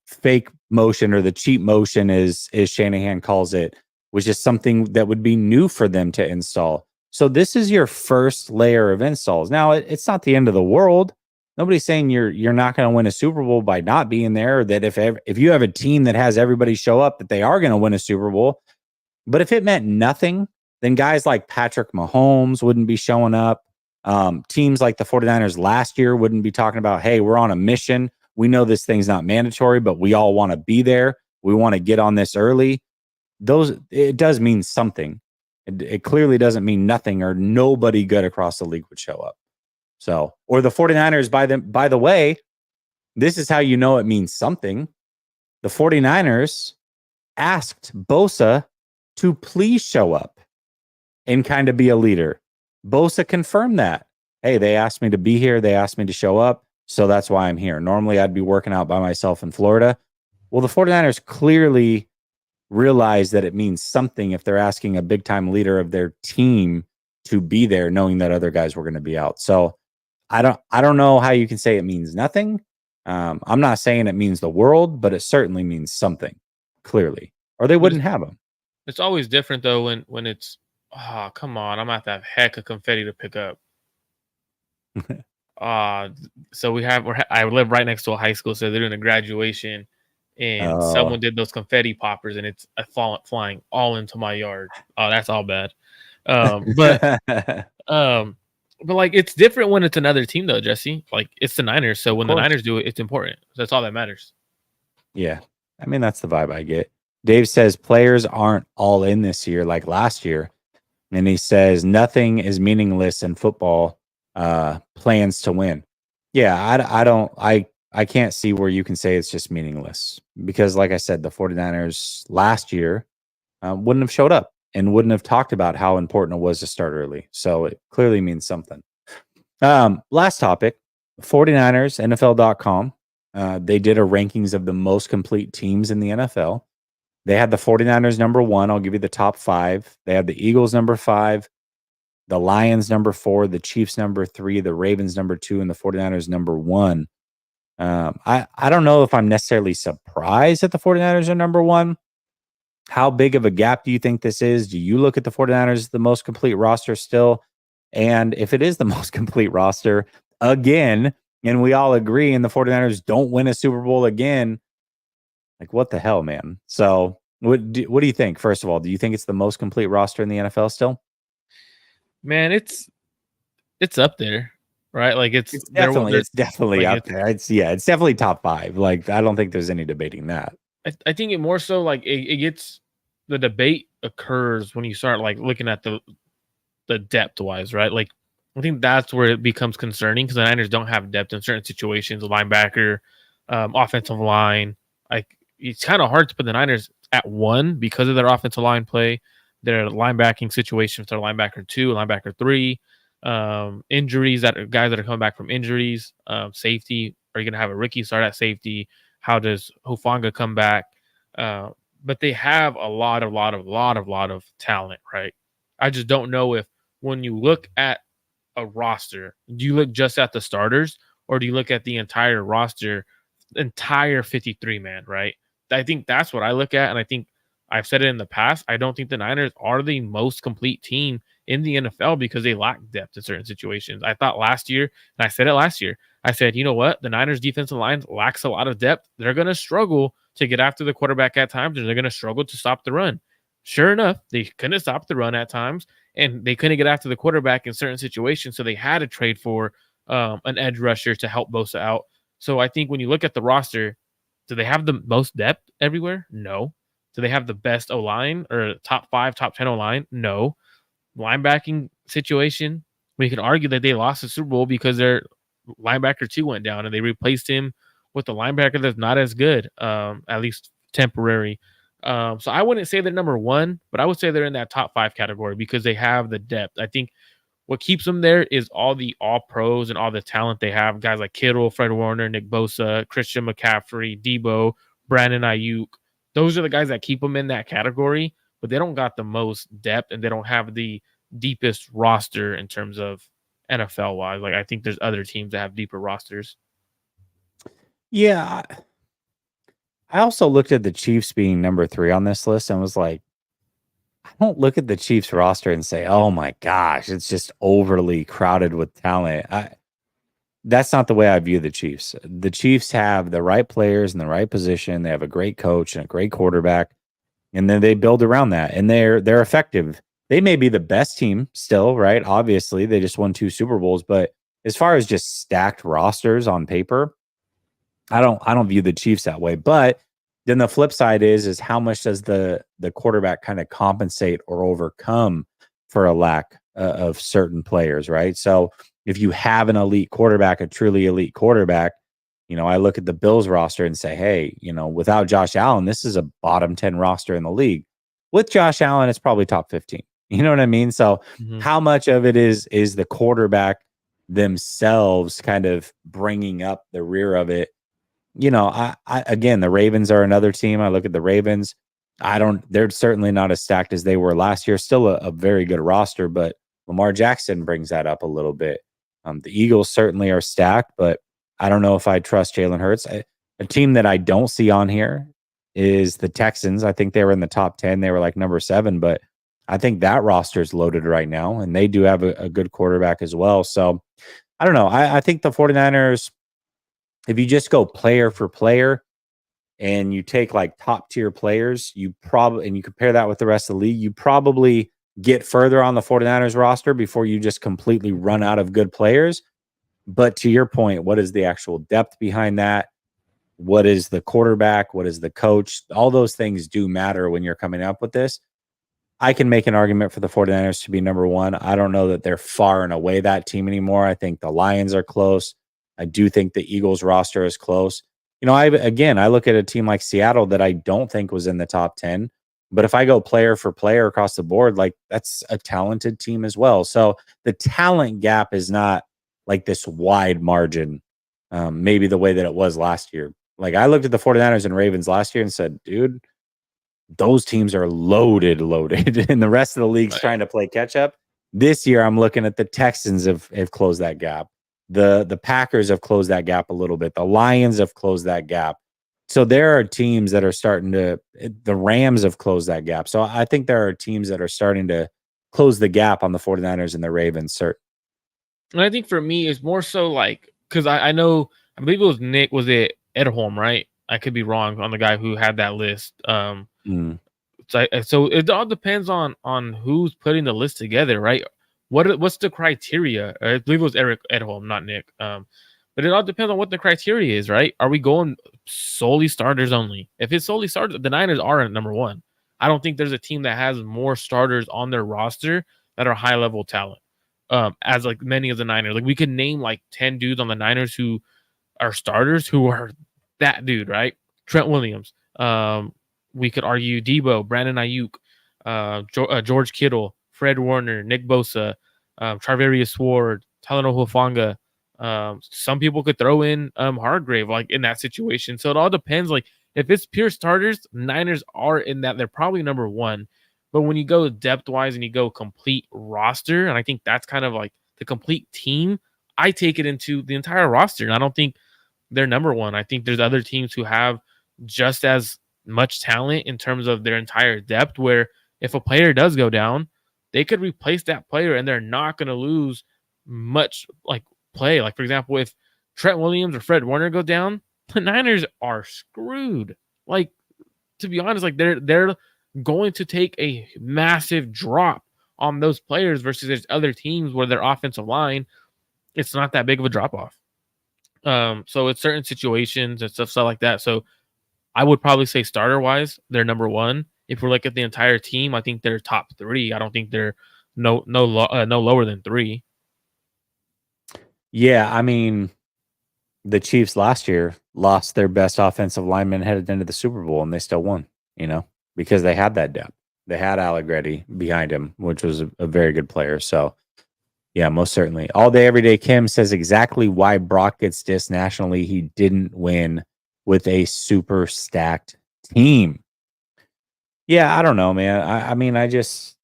fake motion, or the cheat motion, as Shanahan calls it, which is something that would be new for them to install. So this is your first layer of installs. Now, it's not the end of the world. Nobody's saying you're not going to win a Super Bowl by not being there, or that if you have a team that has everybody show up, that they are going to win a Super Bowl. But if it meant nothing, then guys like Patrick Mahomes wouldn't be showing up. Teams like the 49ers last year wouldn't be talking about, hey, we're on a mission. We know this thing's not mandatory, but we all want to be there. We want to get on this early. it does mean something. It clearly doesn't mean nothing, or nobody good across the league would show up. So, or the 49ers, by the way, this is how you know it means something. The 49ers asked Bosa to please show up and kind of be a leader. Bosa confirmed that. Hey, they asked me to be here. They asked me to show up. So that's why I'm here. Normally, I'd be working out by myself in Florida. Well, the 49ers clearly realize that it means something if they're asking a big-time leader of their team to be there, knowing that other guys were going to be out. So I don't know how you can say it means nothing. I'm not saying it means the world, but it certainly means something, clearly, or they wouldn't have them. It's always different though when it's, oh, come on, I'm at that heck of confetti to pick up. So I live right next to a high school, so they're doing a graduation, and someone did those confetti poppers, and it's flying all into my yard. Oh, that's all bad. But like, it's different when it's another team though, Jesse. Like, it's the Niners, so when the Niners do it, it's important. So that's all that matters. Yeah, I mean, that's the vibe I get. Dave says players aren't all in this year like last year, and he says nothing is meaningless in football. Plans to win. Yeah, I can't see where you can say it's just meaningless, because like I said, the 49ers last year wouldn't have showed up and wouldn't have talked about how important it was to start early. So it clearly means something. Last topic, 49ers, NFL.com. They did a rankings of the most complete teams in the NFL. They had the 49ers number 1. I'll give you the top 5. They had the Eagles number 5, the Lions number 4, the Chiefs number 3, the Ravens number 2, and the 49ers number 1. I don't know if I'm necessarily surprised that the 49ers are number 1. How big of a gap do you think this is? Do you look at the 49ers as the most complete roster still? And if it is the most complete roster again, and we all agree, and the 49ers don't win a Super Bowl again, like, what the hell, man? So what do you think? First of all, do you think it's the most complete roster in the NFL still? Man, it's up there, right? Like, it's definitely like, up there. It's definitely top 5. Like, I don't think there's any debating that. I think it more so like it gets, the debate occurs when you start like looking at the depth wise, right? Like, I think that's where it becomes concerning, because the Niners don't have depth in certain situations. Linebacker, offensive line. Like, it's kind of hard to put the Niners at 1 because of their offensive line play, their linebacking situations, their linebacker 2, linebacker 3, injuries, guys that are coming back from injuries, safety. Are you going to have a rookie start at safety? How does Hufanga come back? But they have a lot of talent, right? I just don't know if, when you look at a roster, do you look just at the starters, or do you look at the entire roster, entire 53 man, right? I think that's what I look at, and I think I've said it in the past. I don't think the Niners are the most complete team in the NFL because they lack depth in certain situations. I thought last year, and I said it last year, I said, you know what? The Niners defensive line lacks a lot of depth. They're going to struggle to get after the quarterback at times, and they're going to struggle to stop the run. Sure enough, they couldn't stop the run at times, and they couldn't get after the quarterback in certain situations, so they had to trade for an edge rusher to help Bosa out. So I think when you look at the roster, do they have the most depth everywhere? No. Do they have the best O-line or top 5, top 10 O-line? No. Linebacking situation, we can argue that they lost the Super Bowl because their linebacker 2 went down, and they replaced him with a linebacker that's not as good, at least temporary. So I wouldn't say they're number 1, but I would say they're in that top 5 category because they have the depth. I think what keeps them there is all pros and all the talent they have. Guys like Kittle, Fred Warner, Nick Bosa, Christian McCaffrey, Debo, Brandon Aiyuk. Those are the guys that keep them in that category, but they don't got the most depth, and they don't have the deepest roster in terms of NFL wise. Like, I think there's other teams that have deeper rosters. Yeah. I also looked at the Chiefs being number 3 on this list and was like, I don't look at the Chiefs roster and say, oh my gosh, it's just overly crowded with talent. That's not the way I view the Chiefs. The Chiefs have the right players in the right position. They have a great coach and a great quarterback, and then they build around that, and they're effective. They may be the best team still, right? Obviously, they just won 2 Super Bowls, but as far as just stacked rosters on paper, I don't view the Chiefs that way. But Then the flip side is how much does the quarterback kind of compensate or overcome for a lack of certain players, right? So if you have an elite quarterback, a truly elite quarterback, I look at the Bills roster and say, hey, without Josh Allen, this is a bottom 10 roster in the league. With Josh Allen, it's probably top 15. You know what I mean? So how much of it is the quarterback themselves kind of bringing up the rear of it? I again, the Ravens are another team. I look at the Ravens. They're certainly not as stacked as they were last year. Still a very good roster, but Lamar Jackson brings that up a little bit. The Eagles certainly are stacked, but I don't know if I trust Jalen Hurts. A team that I don't see on here is the Texans. I think they were in the top 10. They were like number 7, but I think that roster is loaded right now, and they do have a good quarterback as well. So I don't know. I think the 49ers, if you just go player for player and you take like top tier players, and you compare that with the rest of the league, you probably get further on the 49ers roster before you just completely run out of good players. But to your point, what is the actual depth behind that? What is the quarterback? What is the coach? All those things do matter when you're coming up with this. I can make an argument for the 49ers to be number 1. I don't know that they're far and away that team anymore. I think the Lions are close. I do think the Eagles roster is close. I look at a team like Seattle that I don't think was in the top 10. But if I go player for player across the board, like that's a talented team as well. So the talent gap is not like this wide margin, maybe the way that it was last year. Like I looked at the 49ers and Ravens last year and said, dude, those teams are loaded, and the rest of the league's trying to play catch up. This year, I'm looking at the Texans have closed that gap. The Packers have closed that gap a little bit. The Lions have closed that gap. So there are teams that are starting to. The Rams have closed that gap. So I think there are teams that are starting to close the gap on the 49ers and the Ravens. And I think for me, it's more so like because I believe it was Nick. Was it Edholm, right? I could be wrong on the guy who had that list. So it all depends on who's putting the list together, right? What's the criteria? I believe it was Eric Edholm, not Nick. But it all depends on what the criteria is, right? Are we going solely starters only? If it's solely starters, the Niners are at number 1. I don't think there's a team that has more starters on their roster that are high level talent. As like many of the Niners, like we could name like 10 dudes on the Niners who are starters who are that dude, right? Trent Williams. We could argue Debo, Brandon Aiyuk, George Kittle, Fred Warner, Nick Bosa, Charvarius Ward, Talanoa Hufanga. Some people could throw in Hargrave like in that situation. So it all depends. Like if it's pure starters, Niners are in that. They're probably number 1. But when you go depth wise and you go complete roster, and I think that's kind of like the complete team, I take it into the entire roster. And I don't think they're number 1. I think there's other teams who have just as much talent in terms of their entire depth, where if a player does go down, they could replace that player and they're not going to lose much like play. Like, for example, if Trent Williams or Fred Warner go down, the Niners are screwed. Like, to be honest, like they're going to take a massive drop on those players versus there's other teams where their offensive line, it's not that big of a drop off. So it's certain situations and stuff like that. So I would probably say starter wise, they're number 1. If we look at the entire team, I think they're top 3. I don't think they're no lower than 3. Yeah, I mean, the Chiefs last year lost their best offensive lineman headed into the Super Bowl, and they still won. Because they had that depth. They had Allegretti behind him, which was a very good player. So, yeah, most certainly. All Day Everyday Kim says exactly why Brock gets dissed nationally. He didn't win with a super stacked team. Yeah, I don't know, man. I mean, I just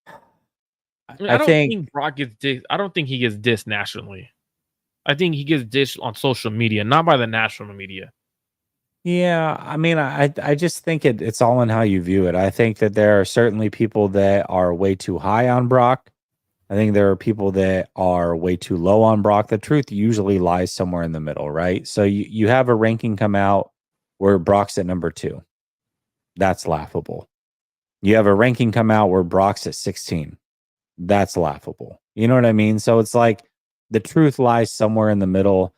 I don't think Brock gets dissed. I don't think he gets dissed nationally. I think he gets dissed on social media, not by the national media. Yeah, I mean, I just think it's all in how you view it. I think that there are certainly people that are way too high on Brock. I think there are people that are way too low on Brock. The truth usually lies somewhere in the middle, right? So you have a ranking come out where Brock's at number 2. That's laughable. You have a ranking come out where Brock's at 16. That's laughable. You know what I mean? So it's like the truth lies somewhere in the middle.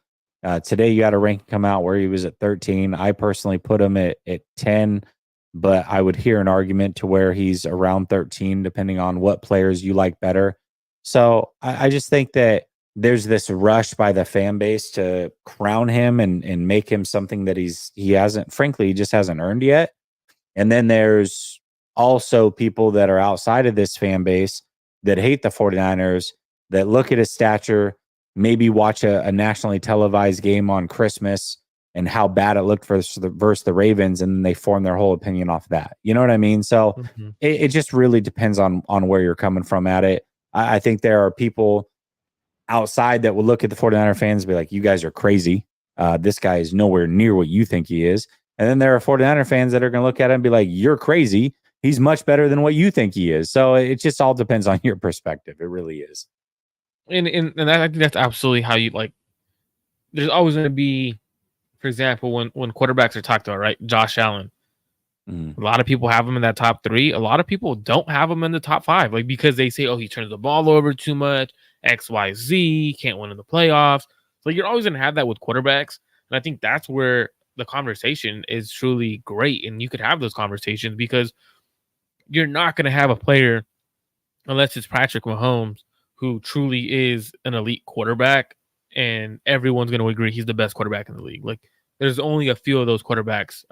Today, you got a ranking come out where he was at 13. I personally put him at 10, but I would hear an argument to where he's around 13, depending on what players you like better. So I just think that there's this rush by the fan base to crown him and make him something that he hasn't, frankly, he just hasn't earned yet. And then there's also people that are outside of this fan base that hate the 49ers, that look at his stature, maybe watch a nationally televised game on Christmas and how bad it looked versus the Ravens, and then they form their whole opinion off that. You know what I mean? So it just really depends on where you're coming from at it. I think there are people outside that will look at the 49er fans and be like, you guys are crazy. This guy is nowhere near what you think he is. And then there are 49er fans that are going to look at him and be like, you're crazy. He's much better than what you think he is. So it just all depends on your perspective. It really is. And I think that's absolutely how you like. There's always going to be, for example, when quarterbacks are talked about, right? Josh Allen. A lot of people have him in that top 3. A lot of people don't have him in the top 5, like because they say, oh, he turns the ball over too much, X, Y, Z, can't win in the playoffs. So you're always going to have that with quarterbacks. And I think that's where the conversation is truly great. And you could have those conversations because you're not going to have a player, unless it's Patrick Mahomes, who truly is an elite quarterback, and everyone's going to agree he's the best quarterback in the league. Like, there's only a few of those quarterbacks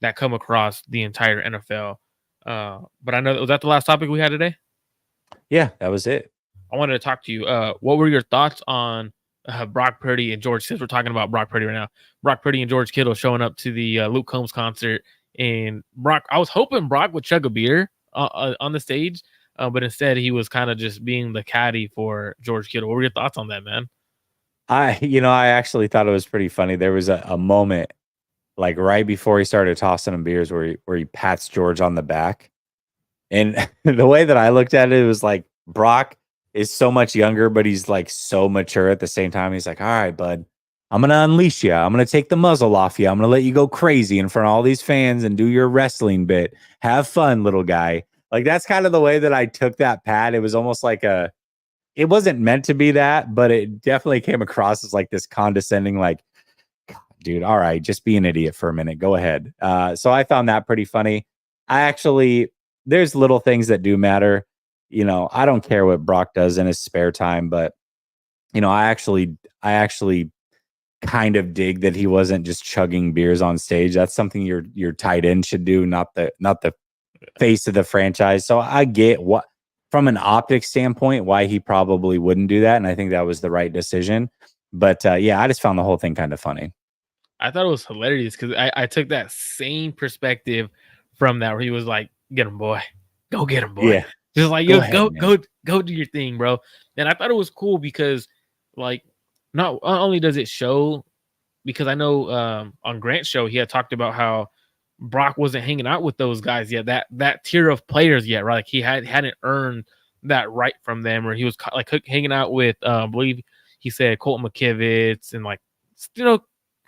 that come across the entire NFL. But I know, was that the last topic we had today? Yeah, that was it. I wanted to talk to you. What were your thoughts on Brock Purdy and George? Since we're talking about Brock Purdy right now, Brock Purdy and George Kittle showing up to the Luke Combs concert, and Brock. I was hoping Brock would chug a beer on the stage, but instead he was kind of just being the caddy for George Kittle. What were your thoughts on that, man? I actually thought it was pretty funny. There was a moment like right before he started tossing him beers where he pats George on the back. And the way that I looked at it was like Brock is so much younger, but he's like so mature at the same time. He's like, all right, bud, I'm going to unleash you. I'm going to take the muzzle off you. I'm going to let you go crazy in front of all these fans and do your wrestling bit. Have fun, little guy. Like, that's kind of the way that I took that pat. It was almost like it wasn't meant to be that, but it definitely came across as like this condescending, like, dude, all right, just be an idiot for a minute. Go ahead. So I found that pretty funny. There's little things that do matter. I don't care what Brock does in his spare time, but I actually kind of dig that he wasn't just chugging beers on stage. That's something your tight end should do, not the face of the franchise. So I get what, from an optics standpoint, why he probably wouldn't do that, and I think that was the right decision. But yeah, I just found the whole thing kind of funny. I thought it was hilarious because I took that same perspective from that, where he was like, "Get him, boy, go get him, boy." Yeah. Just like, go do your thing, bro. And I thought it was cool because, like, not only does it show, because I know on Grant's show he had talked about how Brock wasn't hanging out with those guys yet, that tier of players yet, right? Like he hadn't earned that right from them, or he was like hanging out with, I believe he said Colton McKivitz, and like,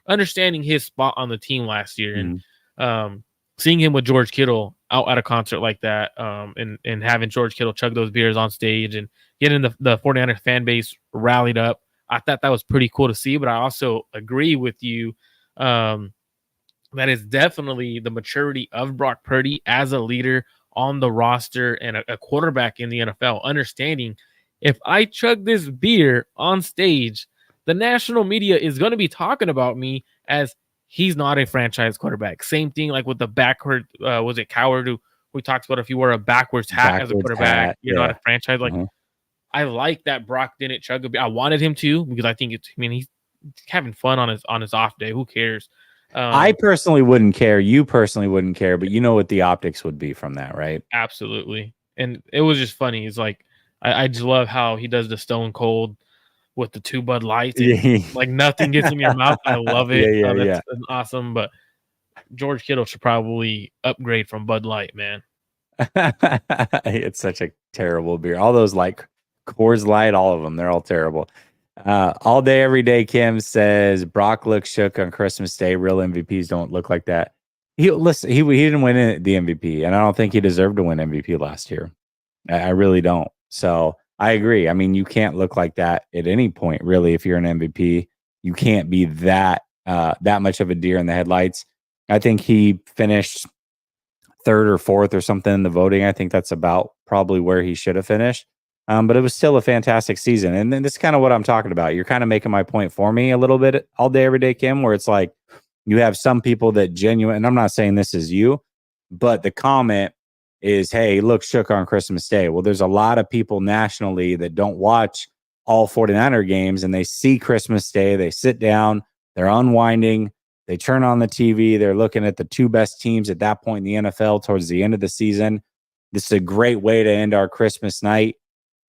understanding his spot on the team last year, and seeing him with George Kittle out at a concert like that, and having George Kittle chug those beers on stage and getting the 49ers fan base rallied up. I thought that was pretty cool to see, but I also agree with you that is definitely the maturity of Brock Purdy as a leader on the roster and a quarterback in the NFL, understanding if I chug this beer on stage, the national media is going to be talking about me as he's not a franchise quarterback. Same thing like with the backward, was it Coward who talks about if you wear a backwards hat as a quarterback, you're not a franchise. Like, I like that Brock didn't chug a beer. I wanted him to, because I think he's having fun on his off day. Who cares? I personally wouldn't care. You personally wouldn't care, but you know what the optics would be from that, right? Absolutely. And it was just funny. It's like, I just love how he does the Stone Cold with the 2 Bud Lights. Like nothing gets in your mouth. I love it. That's awesome. But George Kittle should probably upgrade from Bud Light, man. It's such a terrible beer. All those like Coors Light, all of them, they're all terrible. All day, every day, Kim says Brock looks shook on Christmas Day. Real MVPs don't look like that. He didn't win the MVP, and I don't think he deserved to win MVP last year. I really don't. So I agree. I mean, you can't look like that at any point, really. If you're an MVP, you can't be that much of a deer in the headlights. I think he finished third or fourth or something in the voting. I think that's about probably where he should have finished. But it was still a fantastic season. And then this is kind of what I'm talking about. You're kind of making my point for me a little bit all day, every day, Kim, where it's like you have some people that genuine, and I'm not saying this is you, but the comment is, hey, he looks shook on Christmas Day. Well, there's a lot of people nationally that don't watch all 49er games, and they see Christmas Day. They sit down, they're unwinding, they turn on the TV, they're looking at the two best teams at that point in the NFL towards the end of the season. This is a great way to end our Christmas night.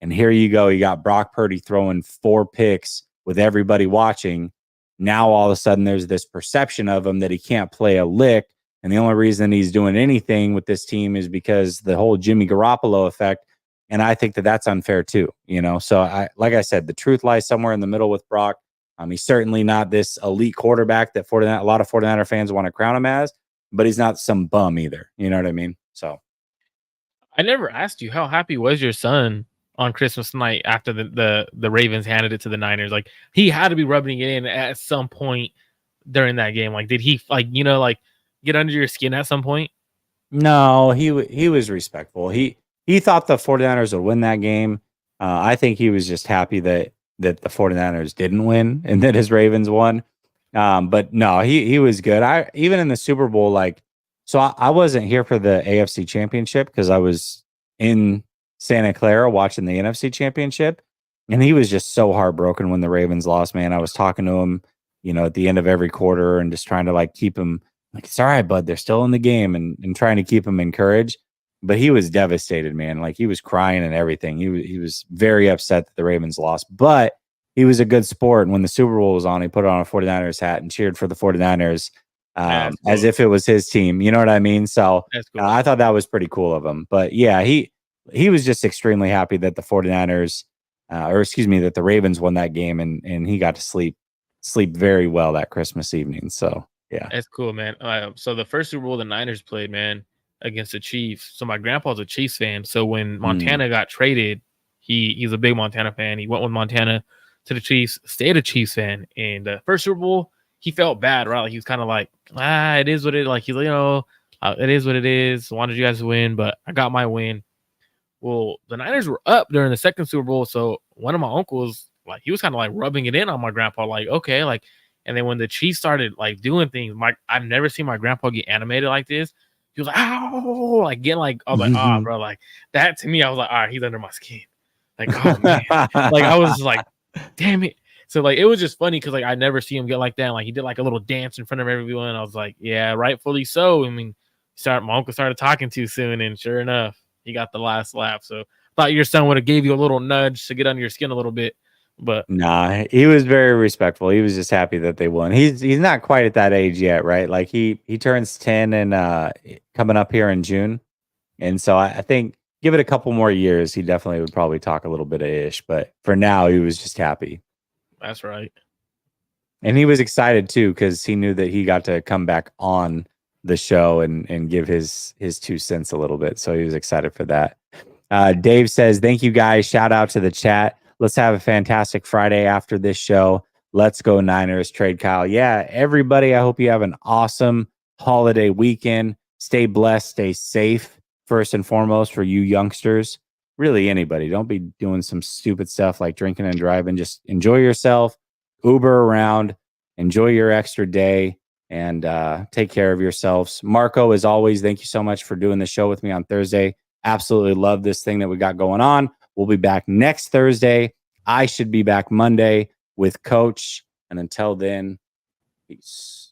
And here you go. You got Brock Purdy throwing 4 picks with everybody watching. Now all of a sudden there's this perception of him that he can't play a lick. And the only reason he's doing anything with this team is because the whole Jimmy Garoppolo effect. And I think that that's unfair too, you know? So like I said, the truth lies somewhere in the middle with Brock. He's certainly not this elite quarterback that a lot of 49er fans want to crown him as, but he's not some bum either. You know what I mean? So I never asked you, how happy was your son on Christmas night after the Ravens handed it to the Niners? Like, he had to be rubbing it in at some point during that game. Like, did he get under your skin at some point? no, he was respectful. He thought the 49ers would win that game. I think he was just happy that the 49ers didn't win and that his Ravens won. But no, he was good. Even in the Super Bowl, I wasn't here for the AFC Championship because I was in Santa Clara watching the NFC Championship, and he was just so heartbroken when the Ravens lost, man. I was talking to him, at the end of every quarter and just trying to keep him it's all right, bud. They're still in the game and trying to keep him encouraged. But he was devastated, man. He was crying and everything. He was very upset that the Ravens lost, but he was a good sport. And when the Super Bowl was on, he put on a 49ers hat and cheered for the 49ers Cool. as if it was his team. You know what I mean? So Cool. I thought that was pretty cool of him. But yeah, he was just extremely happy that the 49ers, that the Ravens won that game, and he got to sleep very well that Christmas evening. So yeah, that's cool, man. So the first Super Bowl the Niners played, man, against the Chiefs. So my grandpa's a Chiefs fan. So when Montana got traded, he's a big Montana fan. He went with Montana to the Chiefs, stayed a Chiefs fan. And the first Super Bowl, he felt bad, right? He was kind of like, it is what it is. He's like, it is what it is. I wanted you guys to win, but I got my win. Well, the Niners were up during the second Super Bowl. So one of my uncles, he was kind of rubbing it in on my grandpa, okay, and then when the Chiefs started doing things, I've never seen my grandpa get animated like this. He was like, ow, I was like, bro, that to me, I was like, all right, he's under my skin. Oh man. I was like, damn it. So it was just funny because I never see him get like that. He did a little dance in front of everyone. I was like, yeah, rightfully so. I mean, my uncle started talking too soon, and sure enough, he got the last laugh. So I thought your son would have gave you a little nudge to get under your skin a little bit. But nah, he was very respectful. He was just happy that they won. He's not quite at that age yet, right? He turns 10 and coming up here in June. And so I think give it a couple more years, he definitely would probably talk a little bit of ish. But for now, he was just happy. That's right. And he was excited too, because he knew that he got to come back on the show and give his 2 cents a little bit. So he was excited for that. Dave says, thank you guys. Shout out to the chat. Let's have a fantastic Friday after this show. Let's go Niners. Trade Kyle. Yeah, everybody, I hope you have an awesome holiday weekend. Stay blessed. Stay safe, first and foremost, for you youngsters. Really, anybody. Don't be doing some stupid stuff like drinking and driving. Just enjoy yourself. Uber around. Enjoy your extra day. And take care of yourselves. Marco, as always, thank you so much for doing the show with me on Thursday. Absolutely love this thing that we got going on. We'll be back next Thursday. I should be back Monday with Coach. And until then, peace.